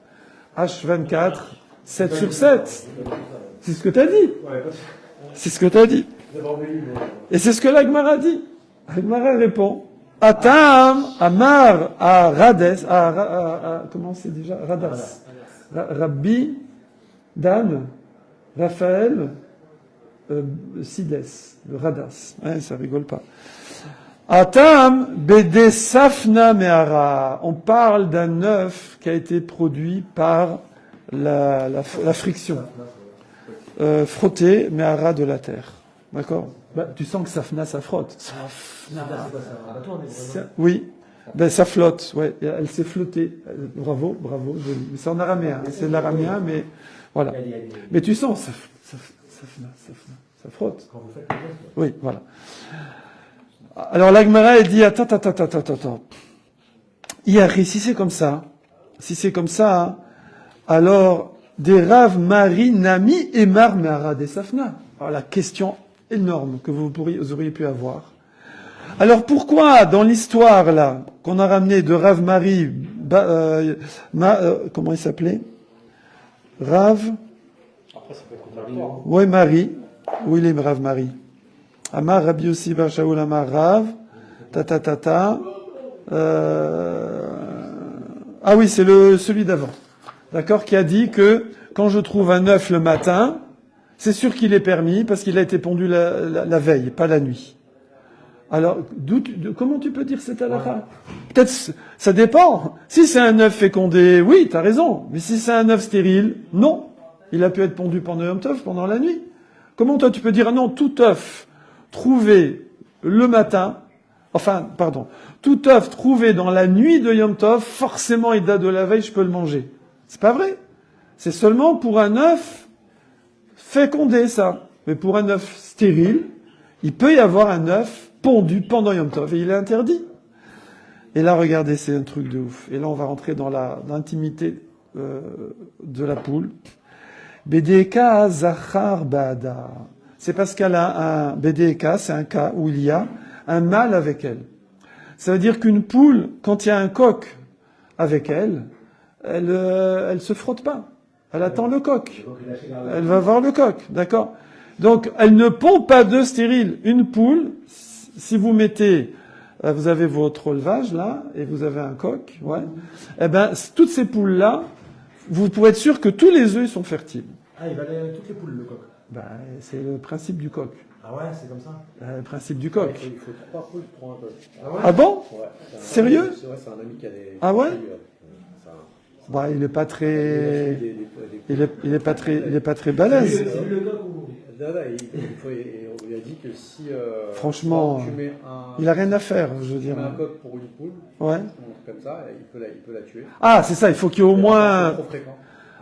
H24, 7 sur 7. C'est ce que t'as dit. C'est ce que t'as dit. Et c'est ce que l'Agmara dit. L'Agmara répond, Atam, Amar, à Rades, comment c'est déjà? Radas. Rabbi, Dan, Raphaël, Sides, le Radas. Ouais, ça rigole pas. Atam, Bede Safna Meara. On parle d'un œuf qui a été produit par la friction. Frotter Meara de la terre. D'accord? Bah, tu sens que Safna, ça frotte. Safna. Oui. Ben, ça flotte, ouais. Elle s'est flottée. Bravo. Mais c'est en araméen. C'est l'araméen, mais voilà. Mais tu sens, Safna. Ça frotte. Oui, voilà. Alors, l'Agmara, elle dit, attends. Si c'est comme ça, alors, des Rav Mari Nami et Mar Meara des Safna. Alors, la question énorme que vous auriez pu avoir. Alors pourquoi, dans l'histoire là, qu'on a ramené de Rav Mari, comment il s'appelait? Rav? Après, ça peut être contradictoire. Oui, Marie. Où il est, Rav Mari? Amar Rabbi Yossi Bar Shaul Amar Rav. Ah oui, c'est celui d'avant. D'accord? Qui a dit que quand je trouve un œuf le matin, c'est sûr qu'il est permis parce qu'il a été pondu la veille, pas la nuit. Alors, comment tu peux dire cette halakha? Peut-être, ça dépend. Si c'est un œuf fécondé, oui, t'as raison. Mais si c'est un œuf stérile, non. Il a pu être pondu pendant Yom Tov, pendant la nuit. Comment toi tu peux dire, ah non, tout œuf trouvé le matin, tout œuf trouvé dans la nuit de Yom Tov, forcément il date de la veille, je peux le manger. C'est pas vrai. C'est seulement pour un œuf fécondé, ça. Mais pour un œuf stérile, il peut y avoir un œuf pondu pendant Yom Tov et il est interdit. Et là, regardez, c'est un truc de ouf. Et là, on va rentrer dans l'intimité de la poule. Bedeka Zachar Bada. C'est parce qu'elle a un Bedeka, c'est un cas où il y a un mâle avec elle. Ça veut dire qu'une poule, quand il y a un coq avec elle, elle se frotte pas. Elle attend le coq. Elle va voir le coq, d'accord? Donc, elle ne pond pas d'œufs stériles. Une poule, si vous mettez, vous avez votre élevage là, et vous avez un coq, ouais. Eh ben, toutes ces poules-là, vous pouvez être sûr que tous les œufs sont fertiles. Ah, il va aller avec toutes les poules, le coq. Ben, c'est le principe du coq. Ah ouais, c'est comme ça. Le principe du coq. Il faut 3 poules pour un coq. Ah ouais? Ah bon? Ouais. Sérieux? C'est vrai, c'est un ami qui a des... Ah ouais? Ça- Bah, il est pas Il a très, fait il est pas très balèze. C'est le coq ou... il a dit que si... Franchement, tu mets un... Il a rien à faire, je veux Tu dire. mets un coq pour une poule, Ouais. comme ça, il peut la tuer. Ah, c'est ça, il faut qu'il y ait au C'est moins, trop fréquent.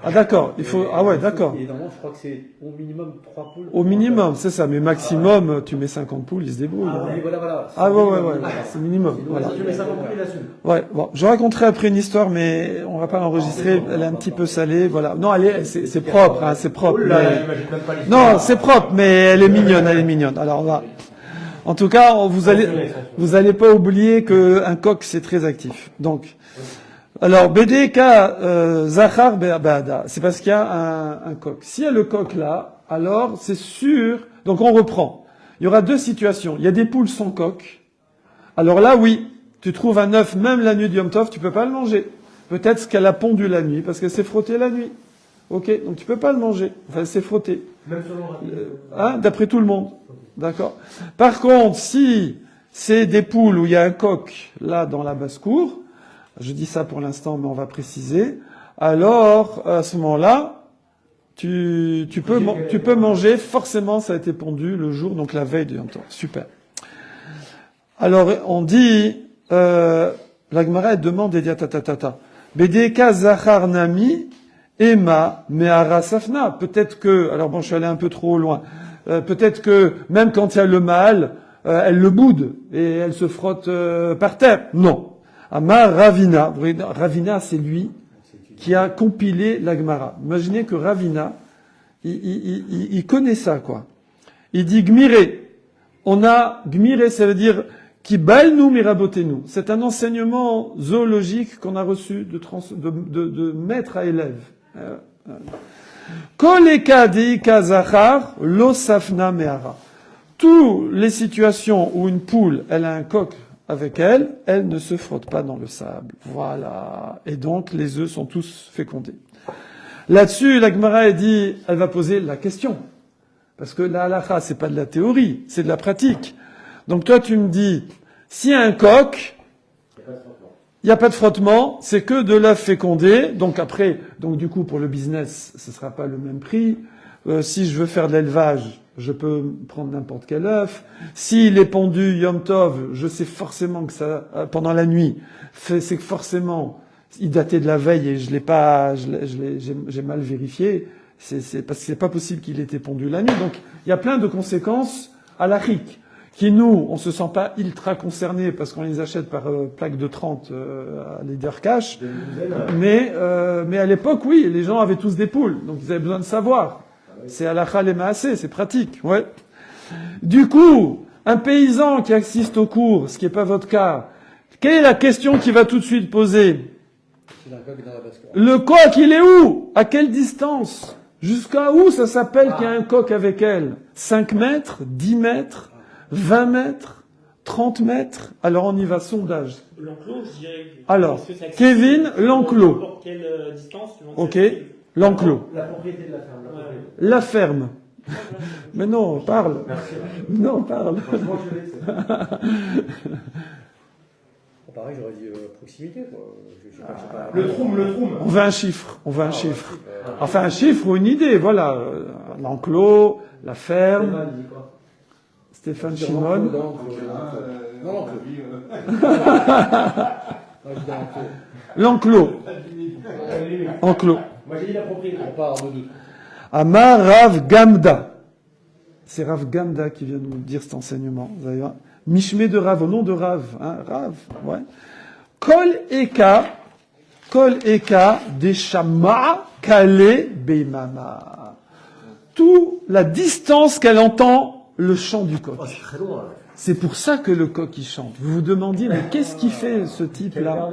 Ah d'accord, il faut... Ah ouais, d'accord. Et normalement, je crois que c'est au minimum 3 poules. Au minimum, c'est ça. Mais maximum, tu mets 50 poules, ils se débrouillent. Ah hein. oui, voilà. Ah ouais, c'est minimum. Voilà. Tu mets 50 poules, il assume. Ouais, bon, je raconterai après une histoire, mais on va pas l'enregistrer. Elle est un petit peu salée, voilà. Non, c'est propre, hein, c'est propre. Oh là là, mais- j'imagine même pas l'histoire. Non, c'est propre, mais elle est mignonne. Alors on va. En tout cas, vous allez pas oublier que un coq c'est très actif. Donc, alors BDK Zachar Be'ada, c'est parce qu'il y a un coq. S'il y a le coq là, alors c'est sûr. Donc on reprend. Il y aura deux situations. Il y a des poules sans coq. Alors là, oui, tu trouves un œuf même la nuit du Yom Tov, tu peux pas le manger. Peut-être qu'elle a pondu la nuit parce qu'elle s'est frottée la nuit. Ok, donc tu peux pas le manger. Enfin, elle s'est frottée. Même selon Hein, d'après tout le monde. D'accord. Par contre, si c'est des poules où il y a un coq, là, dans la basse-cour, je dis ça pour l'instant, mais on va préciser, alors, à ce moment-là, tu peux manger, forcément, ça a été pondu le jour, donc la veille de Yom Tov. Super. Alors, on dit, la Gemara, elle demande, et dit, Bedeka Zachar Nami, Emma, Me'ara Safna. Peut-être que, alors bon, je suis allé un peu trop loin. Peut-être que même quand il y a le mâle, elle le boude et elle se frotte par terre. Non. Amar Ravina. Vous voyez, Ravina, c'est lui qui a compilé la Gemara. Imaginez que Ravina, il connaît ça, quoi. Il dit Gmiré. On a Gmiré, ça veut dire qui nous mirabotenu. C'est un enseignement zoologique qu'on a reçu de maître à élève. Koleka deika zachar lo safna me'ara. Toutes les situations où une poule, elle a un coq avec elle, elle ne se frotte pas dans le sable. Voilà. Et donc, les œufs sont tous fécondés. Là-dessus, la Gemara, elle va poser la question. Parce que la halakha, c'est pas de la théorie, c'est de la pratique. Donc toi, tu me dis, s'il y a un coq, il n'y a pas de frottement, c'est que de l'œuf fécondé. Donc après, du coup, pour le business, ce sera pas le même prix. Si je veux faire de l'élevage, je peux prendre n'importe quel œuf. S'il est pondu Yom Tov, je sais forcément que ça, pendant la nuit, c'est que forcément, il datait de la veille et je l'ai pas, j'ai mal vérifié. C'est parce que c'est pas possible qu'il ait été pondu la nuit. Donc, il y a plein de conséquences à la rique. Qui nous, on se sent pas ultra concernés parce qu'on les achète par plaque de 30 à Leader Cash. Mais à l'époque, oui, les gens avaient tous des poules. Donc ils avaient besoin de savoir. C'est halakha les maaseh, c'est pratique, ouais. Du coup, un paysan qui assiste au cours, ce qui n'est pas votre cas, quelle est la question qu'il va tout de suite poser? Le coq, il est où? À quelle distance? Jusqu'à où ça s'appelle qu'il y a un coq avec elle? 5 mètres? 10 mètres? 20 mètres, 30 mètres, alors on y va, sondage. L'enclos, je dirais. Alors, Kevin, l'enclos. Pour quelle distance Ok, l'enclos. La propriété de la ferme. La ferme. Mais non, parle. Merci. Non, parle. Franchement, je l'ai, c'est- Pareil, j'aurais dit proximité, quoi. Je sais pas. Le troum. On veut un chiffre, Enfin, un chiffre ou une idée, voilà. L'enclos, la ferme. Stéphane, il dit quoi Stéphane Chimone. Non, L'enclos. Enclos. Moi, j'ai dit la propriété. on part de doute. Amar Rav Gamda. C'est Rav Gamda qui vient nous dire cet enseignement. Vous allez voir. Mishmé de Rav, au nom de Rav. Hein, Rav, ouais. Kol Eka Deshama Kale Beimama. Tout la distance qu'elle entend le chant du coq. Oh, c'est très loin. Là. C'est pour ça que le coq il chante. Vous vous demandiez, mais qu'est-ce qu'il fait ce type-là?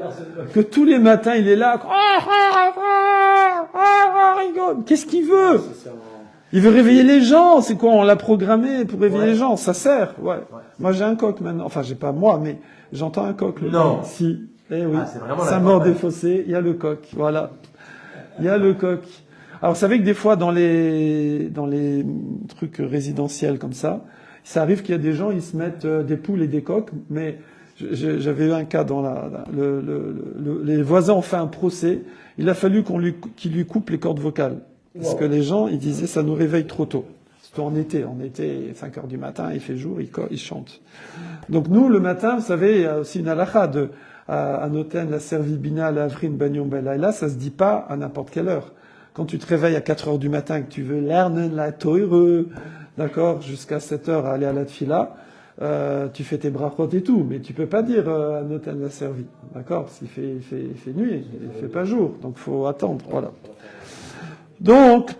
Que tous les matins il est là. Rigole. Qu'est-ce qu'il veut? Il veut réveiller les gens. C'est quoi? On l'a programmé pour réveiller les gens. Ça sert. Ouais. Moi j'ai un coq maintenant. Enfin j'ai pas moi, mais j'entends un coq. Non. Si. Eh oui. Ah, c'est vraiment la Saint-Maur-des-Fossés. Il y a le coq. Voilà. Il y a le coq. Alors, vous savez que des fois, dans les trucs résidentiels comme ça arrive qu'il y a des gens, ils se mettent des poules et des coqs, mais j'avais eu un cas dans les voisins ont fait un procès. Il a fallu qu'il lui coupe les cordes vocales. Parce que les gens, ils disaient, ça nous réveille trop tôt. C'était en été, 5 heures du matin, il fait jour, il chante. Donc nous, le matin, vous savez, il y a aussi une halakha à Noten, la Servibina, la Avrin, Bagnon, Bela. Et là, ça se dit pas à n'importe quelle heure. quand tu te réveilles à 4 heures du matin, que tu veux lernen la Teure, d'accord, jusqu'à 7 heures à aller à la tfila, tu fais tes brachot et tout, mais tu peux pas dire un hôtel l'a servi, d'accord, s'il fait nuit, il fait pas jour, donc faut attendre, voilà. Donc,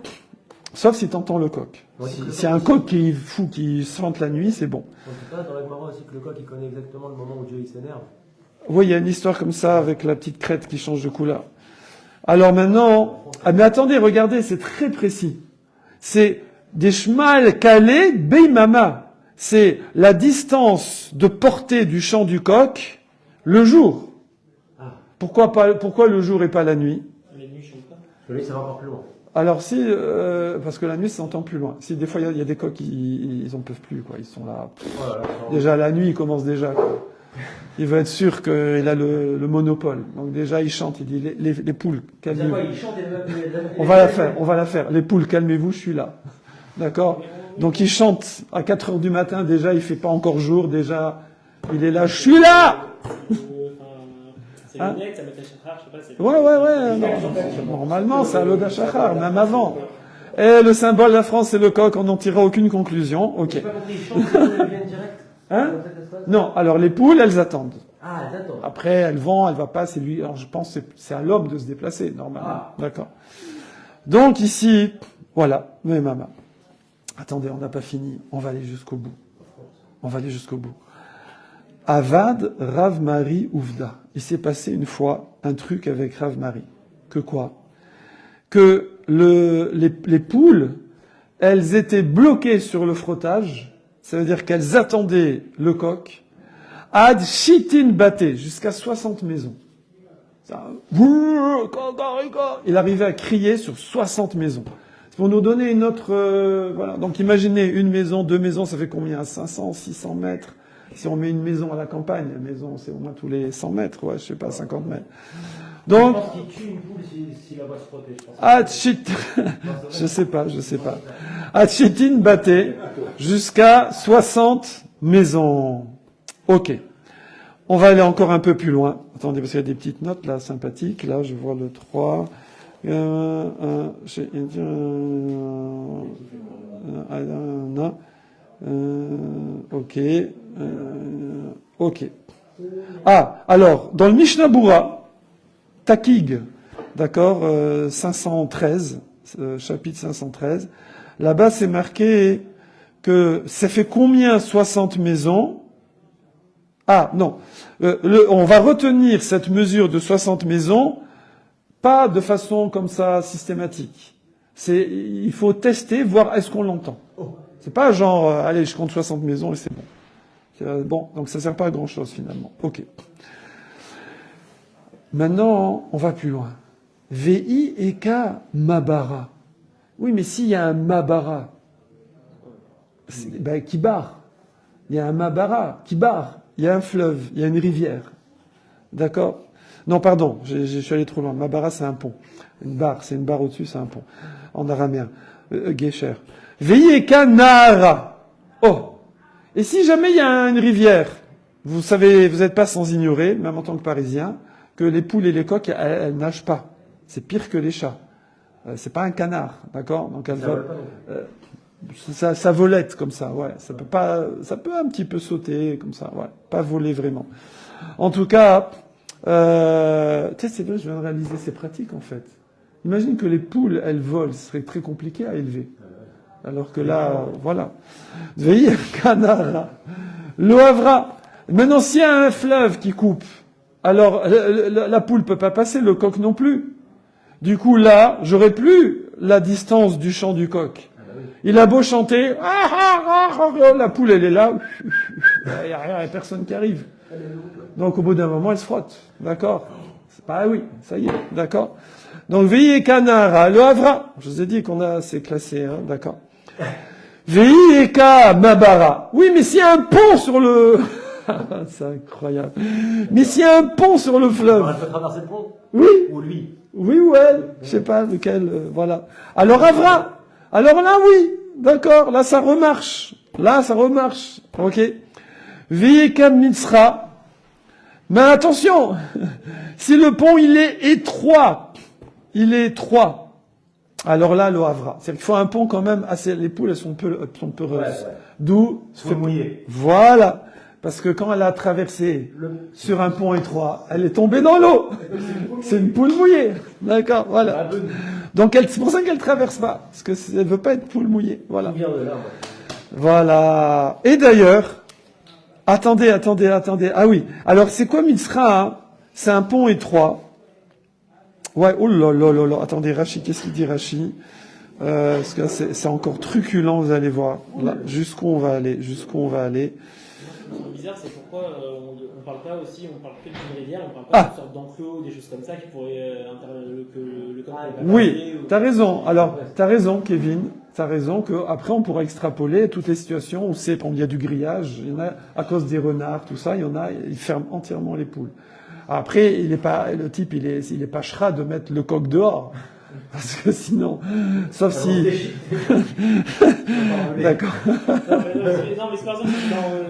sauf si t'entends le coq. Si un coq qui est fou, qui chante la nuit, c'est bon. En tout cas, dans la Gemara aussi que le coq il connaît exactement le moment où Dieu il s'énerve. Oui, il y a une histoire comme ça avec la petite crête qui change de couleur. Alors maintenant, ah mais attendez, regardez, c'est très précis. C'est des shmal calé beimama. C'est la distance de portée du chant du coq le jour. Pourquoi le jour et pas la nuit? Les nuits, je sais pas. Parce que lui, ça va encore plus loin. Alors si, parce que la nuit s'entend plus loin. Si des fois il y a des coqs, ils en peuvent plus, quoi. Ils sont là. Voilà, Déjà la nuit, il commence déjà, quoi. Il veut être sûr qu'il a le monopole. Donc déjà, il chante, il dit les poules, calmez-vous. il chante et On va la faire. Les poules, calmez-vous, je suis là. D'accord? Donc il chante à 4 heures du matin, déjà, il fait pas encore jour, déjà, il est là, je suis là! C'est Hein? le net, ça met la chachar, je sais pas. c'est- Ouais. Non. Normalement, c'est à l'Oda Shachar, même avant. Et le symbole de la France, c'est le coq, on n'en tirera aucune conclusion. Ok. J'ai pas compris, il chante et il vient direct. Hein? Non, alors les poules, elles attendent. Ah, d'accord. Après, elles vont, elles va pas, c'est lui. Alors je pense que c'est à l'homme de se déplacer, normalement. Ah. D'accord. Donc ici, voilà, mais maman. Attendez, on n'a pas fini. On va aller jusqu'au bout. Avad Rav Mari Ouvda. Il s'est passé une fois un truc avec Rav Mari. Que quoi? Que les poules, elles étaient bloquées sur le frottage. Ça veut dire qu'elles attendaient le coq. Ad Shitin Baté, jusqu'à 60 maisons. Ça, il arrivait à crier sur 60 maisons. C'est pour nous donner une autre... voilà. Donc imaginez une maison, 2 maisons, ça fait combien? 500, 600 mètres. Si on met une maison à la campagne, la maison c'est au moins tous les 100 mètres, ouais, je sais pas, 50 mètres. Donc, Je pense qu'il tue une poule si la voit se frotter, je pense. Atchit, je sais pas. Atchitin Baté, jusqu'à 60 maisons. Ok. On va aller encore un peu plus loin. Attendez, parce qu'il y a des petites notes là, sympathiques. Là, je vois le 3. Ok. Ok. Ah, alors, dans le Mishnah Bura, Takig, d'accord, 513, chapitre 513, là-bas c'est marqué que ça fait combien 60 maisons? Ah, non, on va retenir cette mesure de 60 maisons, pas de façon comme ça systématique. Il faut tester, voir est-ce qu'on l'entend. C'est pas genre, allez, je compte 60 maisons et c'est bon. Bon, donc ça sert pas à grand-chose finalement. Ok. Maintenant, on va plus loin. VI et K Mabara. Oui, mais s'il y a un Mabara, ben, qui barre. Il y a un Mabara qui barre. Il y a un fleuve, il y a une rivière. D'accord? Non, pardon, je suis allé trop loin. Mabara, c'est un pont. Une barre, c'est une barre au-dessus, c'est un pont. En araméen. Gesher. VI et K Nahara. Oh! Et si jamais il y a une rivière, vous savez, vous n'êtes pas sans ignorer, même en tant que Parisien, que les poules et les coqs, elles nagent pas. C'est pire que les chats. C'est pas un canard, d'accord? Donc elles volent. Ça volette comme ça, ouais. Ça peut un petit peu sauter comme ça, ouais. Pas voler vraiment. En tout cas, tu sais, c'est vrai, je viens de réaliser, c'est pratique en fait. Imagine que les poules, elles volent, ce serait très compliqué à élever. Alors que là, voilà. Veillez, canard, le Havra. Maintenant, s'il y a un fleuve qui coupe, alors la poule peut pas passer, le coq non plus. Du coup, là, j'aurais plus la distance du chant du coq. Il a beau chanter, la poule, elle est là, il n'y a personne qui arrive. Donc, au bout d'un moment, elle se frotte. D'accord? Ah oui, ça y est, d'accord? Donc, veillez, canard, le Havra. Je vous ai dit c'est classé, hein, d'accord? Veika Mabara. Oui, mais s'il y a un pont sur le... c'est incroyable. Mais s'il y a un pont sur le fleuve... Elle peut traverser le pont? Oui. Ou lui? Oui ou elle. Je sais pas lequel, voilà. Alors Avra. Alors là, oui. D'accord. Là, ça remarche. Ok. Veika Mitzra. Mais attention. Si le pont, il est étroit. alors là, lo havra. C'est-à-dire qu'il faut un pont quand même assez, les poules, elles sont peureuses. Ouais. D'où, Faut mouiller. voilà. Parce que quand elle a traversé sur un pont étroit, elle est tombée dans l'eau. C'est une poule mouillée. D'accord, voilà. Donc c'est pour ça qu'elle traverse pas. Parce que elle veut pas être poule mouillée. Voilà. Tout vient de là, moi. Voilà. Et d'ailleurs, attendez. Ah oui. Alors, c'est quoi Mitzra, hein? C'est un pont étroit. Ouais, oh là là là là. Attendez, Rachi, qu'est-ce qu'il dit Rachi? Parce que c'est encore truculent, vous allez voir. Là, jusqu'où on va aller. Ce qui est bizarre, c'est pourquoi on parle pas aussi, on parle que d'une rivière, on parle pas d'une sorte d'enclos, des choses comme ça qui pourraient que le corps pourrait pas Oui, passer, ou... t'as raison. Alors, t'as raison, Kevin. T'as raison que après on pourra extrapoler toutes les situations où c'est, il y a du grillage, il y en a à cause des renards, tout ça, il y en a, ils ferment entièrement les poules. Après, le type, il est pas chra de mettre le coq dehors. Parce que sinon, sauf si... D'accord. Non, mais c'est par exemple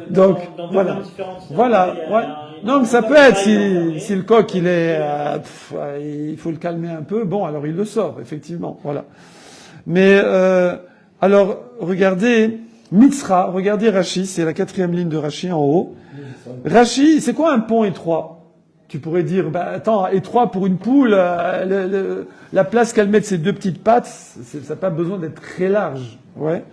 Donc, dans deux voilà. fermes différentes. Voilà, Il y a ouais. une Non, mais ça ferme peut être, qui est si le coq, il est, il faut le calmer un peu, bon, alors il le sort, effectivement, voilà. Mais, alors, regardez, Mitzra, regardez Rachi, c'est la 4e ligne de Rachi en haut. Rachi, c'est quoi un pont étroit? Tu pourrais dire, attends, étroit pour une poule, la place qu'elle met de ses deux petites pattes, ça n'a pas besoin d'être très large, ouais.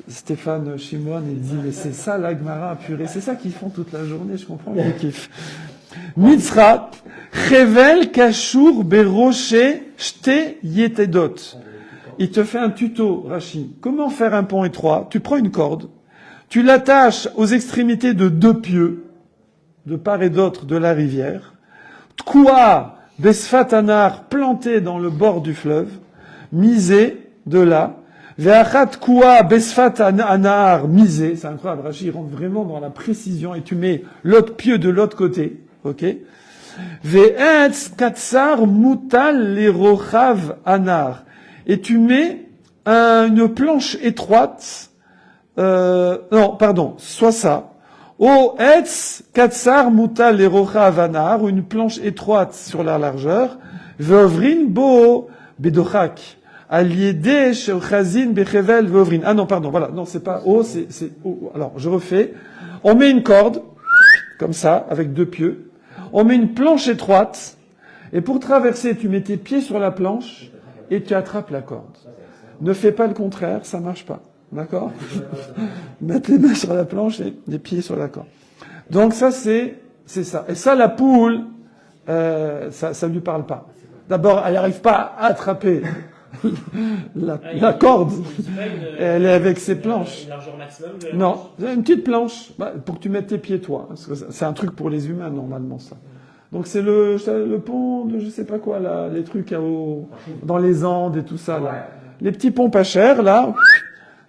Stéphane Shimon, il dit, mais c'est ça la Gemara purée, c'est ça qu'ils font toute la journée, je comprends le kiff. Mitzra, Chevel Kashur Beroché Shte Yetedot. Il te fait un tuto, Rachi. Comment faire un pont étroit? Tu prends une corde, tu l'attaches aux extrémités de deux pieux, de part et d'autre de la rivière. Tkua Besfatanar, planté dans le bord du fleuve, misé de là. Ve'achat Tkua Besfatanar, misé. C'est incroyable, Rachi rentre vraiment dans la précision et tu mets l'autre pieu de l'autre côté. Ok? Ve'etz Katsar Mutal Lerochav Anar. Et tu mets une planche étroite, soit ça. O etz katsar mutal lerocha avanar, une planche étroite sur la largeur. Veovrin bo bedochak. Aliede shechazin bechevel veovrin. Ah non, pardon, voilà. Non, c'est pas O, c'est O. Alors, je refais. On met une corde, comme ça, avec deux pieux. On met une planche étroite. Et pour traverser, tu mets tes pieds sur la planche et tu attrapes la corde. Ne fais pas le contraire, ça marche pas. D'accord? Mettre les mains sur la planche et les pieds sur la corde. Donc ça, c'est ça. Et ça, la poule, ça lui parle pas. D'abord, elle n'arrive pas à attraper la corde. Elle est avec ses planches. Une largeur maximum de Non, une petite planche, pour que tu mettes tes pieds, toi. Parce que c'est un truc pour les humains, normalement, ça. Donc c'est le pont de je sais pas quoi, là, les trucs dans les Andes et tout ça, là. Les petits ponts pas chers, là,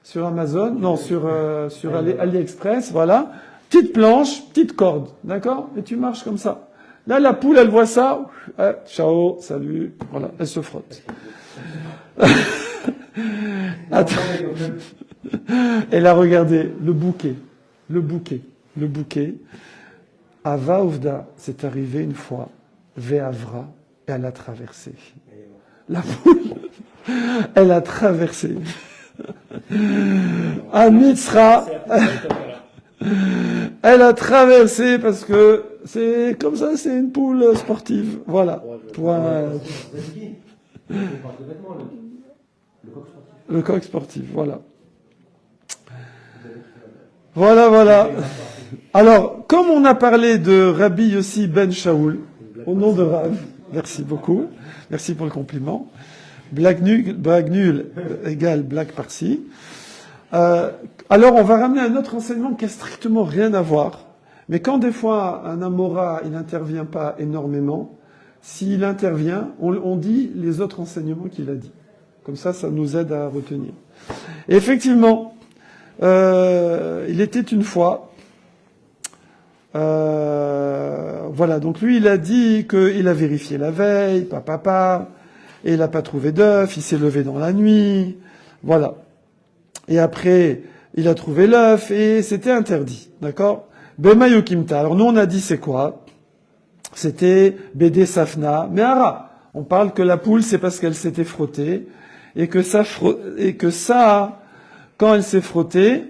sur Amazon, non, sur AliExpress, voilà. Petite planche, petite corde, d'accord? Et tu marches comme ça. Là, la poule, elle voit ça, ciao, salut, voilà, elle se frotte. Attends. Et là, regardez, le bouquet. Ava Ovda, c'est arrivé une fois, Ve'avra, et elle a traversé. La poule, elle a traversé. À Mitzra, elle a traversé parce que c'est comme ça, c'est une poule sportive. Voilà. Le coq sportif, voilà. Voilà. Alors, comme on a parlé de Rabbi Yossi ben Shaoul, au nom de Rav, merci beaucoup, merci pour le compliment. Blague nulle égale blague par-ci. Alors, on va ramener un autre enseignement qui a strictement rien à voir. Mais quand des fois un Amora, il n'intervient pas énormément, s'il intervient, on dit les autres enseignements qu'il a dit. Comme ça nous aide à retenir. Et effectivement, il était une fois, voilà, donc lui il a dit qu'il a vérifié la veille, et il n'a pas trouvé d'œuf, il s'est levé dans la nuit, voilà. Et après, il a trouvé l'œuf et c'était interdit, d'accord? Bemayokimta. Alors nous on a dit c'est quoi? C'était Bédé Safna, mais Ara. On parle que la poule c'est parce qu'elle s'était frottée et que ça, quand elle s'est frottée,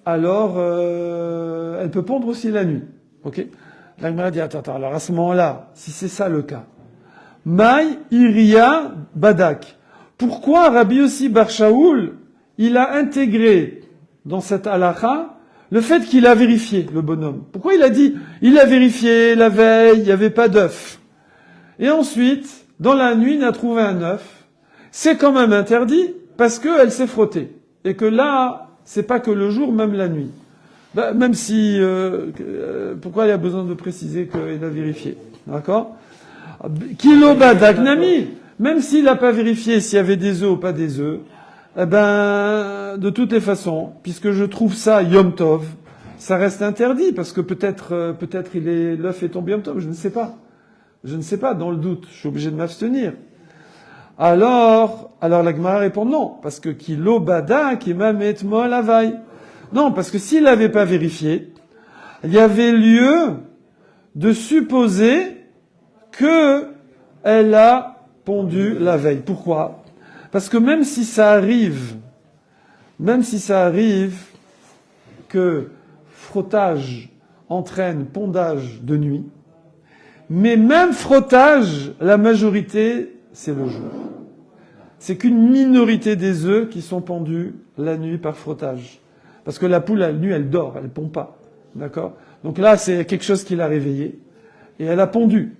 alors elle peut pondre aussi la nuit. Ok? La Gemara dit attends, alors à ce moment-là, si c'est ça le cas, Maï Iria Badak. Pourquoi Rabbi Yossi Bar Shaoul, il a intégré dans cette halakha le fait qu'il a vérifié le bonhomme? Pourquoi il a dit il a vérifié la veille, il n'y avait pas d'œuf? Et ensuite, dans la nuit, il a trouvé un œuf. C'est quand même interdit parce qu'elle s'est frottée. Et que là, c'est pas que le jour, même la nuit. Ben, même si... pourquoi il a besoin de préciser qu'il a vérifié? D'accord? Kilo Badak Nami. Même s'il n'a pas vérifié s'il y avait des œufs ou pas des œufs, eh ben, de toutes les façons, puisque je trouve ça Yom Tov, ça reste interdit, parce que peut-être l'œuf est tombé Yom Tov, je ne sais pas. Je ne sais pas, dans le doute, je suis obligé de m'abstenir. Alors la Gemara répond non, parce que Kilo Badak Imam et Mol Havai. Non, parce que s'il n'avait pas vérifié, il y avait lieu de supposer que elle a pondu la veille. Pourquoi? Parce que même si ça arrive que frottage entraîne pondage de nuit, mais même frottage, la majorité, c'est le jour. C'est qu'une minorité des œufs qui sont pondus la nuit par frottage. Parce que la poule, la nuit, elle dort, elle pond pas. D'accord? Donc là, c'est quelque chose qui l'a réveillée. Et elle a pondu.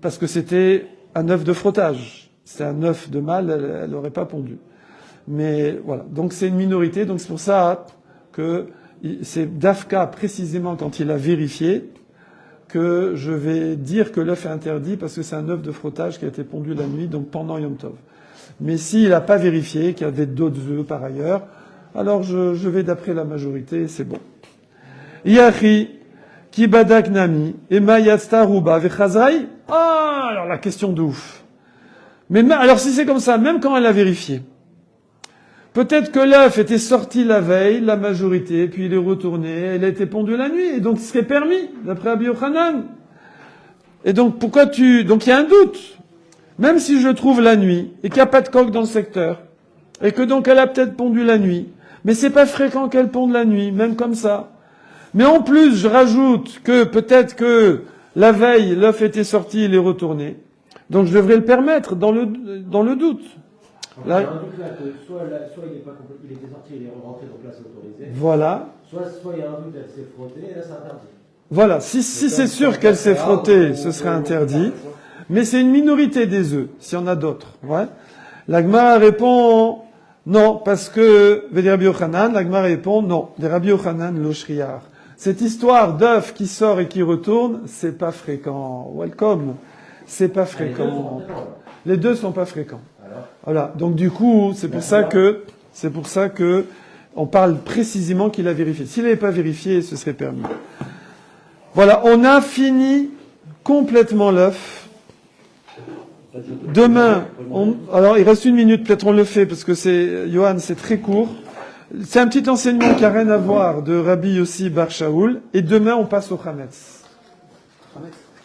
Parce que c'était un œuf de frottage. C'est un œuf de mâle, elle n'aurait pas pondu. Mais voilà. Donc c'est une minorité. Donc c'est pour ça que c'est Dafka, précisément quand il a vérifié, que je vais dire que l'œuf est interdit parce que c'est un œuf de frottage qui a été pondu la nuit, donc pendant Yom Tov. Mais s'il n'a pas vérifié qu'il y avait d'autres œufs par ailleurs, alors je vais d'après la majorité, c'est bon. Yachi, Kibadak Nami, Ema Yatzta Ruba Vechazai. Ah, alors la question de ouf. Mais alors si c'est comme ça, même quand elle a vérifié, peut-être que l'œuf était sorti la veille, la majorité, puis il est retourné, elle a été pondue la nuit, et donc il serait permis, d'après Rabbi Yochanan. Et donc donc il y a un doute. Même si je trouve la nuit, et qu'il n'y a pas de coq dans le secteur, et que donc elle a peut-être pondu la nuit, mais c'est pas fréquent qu'elle ponde la nuit, même comme ça. Mais en plus, je rajoute que peut-être que la veille, l'œuf était sorti, il est retourné. Donc je devrais le permettre dans le doute. Là, il y a un doute là que soit il était sorti, il est rentré, donc là c'est autorisé. Voilà. Soit il y a un doute, elle s'est frottée, et là c'est interdit. Voilà. Si c'est sûr qu'elle s'est frottée, ce serait interdit. Mais c'est une minorité des œufs, s'il y en a d'autres. Ouais. La Gemara répond non, parce que, veut dire Rabbi Yochanan, la Gemara répond non. Des Rabbi Yochanan, l'Oshriar. Cette histoire d'œuf qui sort et qui retourne, c'est pas fréquent. Welcome. C'est pas fréquent. Les deux sont pas fréquents. Voilà. Donc du coup, c'est pour ça que on parle précisément qu'il a vérifié. S'il n'avait pas vérifié, ce serait permis. Voilà. On a fini complètement l'œuf. Demain, alors il reste 1 minute, peut-être on le fait, parce que Johan, c'est très court. C'est un petit enseignement qui n'a rien à voir de Rabbi Yossi Bar Shaoul. Et demain, on passe au Chametz.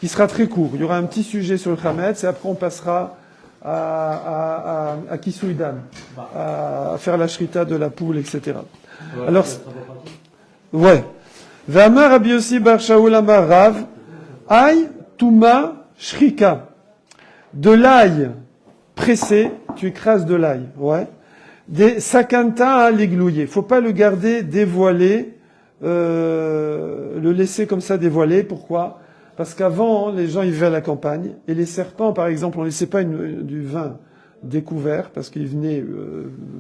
Qui sera très court. Il y aura un petit sujet sur le Chametz, et après on passera à Kisouidam, à faire la shrita de la poule, etc. Alors, ouais. V'amar Rabbi Yossi Bar Shaoul amar Rav, Aï, Touma, Shrika. De l'ail pressé, tu écrases de l'ail, ouais. Des sakanta à l'églouiller. Faut pas le garder dévoilé, le laisser comme ça dévoilé. Pourquoi? Parce qu'avant, les gens ils vivaient à la campagne et les serpents, par exemple, on laissait pas du vin découvert parce qu'ils venaient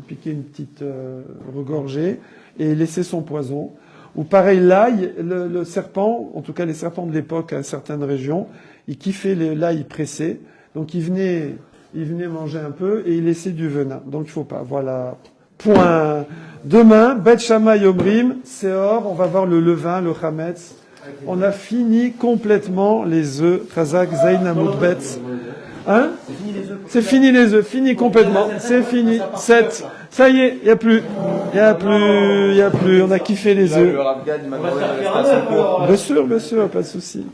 piquer une petite regorgée et laisser son poison. Ou pareil, l'ail, le serpent, en tout cas les serpents de l'époque à certaines régions, ils kiffaient l'ail pressé. Donc il venait manger un peu et il laissait du venin. Donc il faut pas. Voilà. Point. Demain, Bet Shammai Omrim, Seor, on va voir le levain, le chametz. On a fini complètement les œufs. Chazak, Zayn, Amoudbet. Hein? C'est fini les œufs. Fini complètement. C'est fini. 7. Ça y est, il y a plus. On a kiffé les œufs. Bien sûr, pas de souci.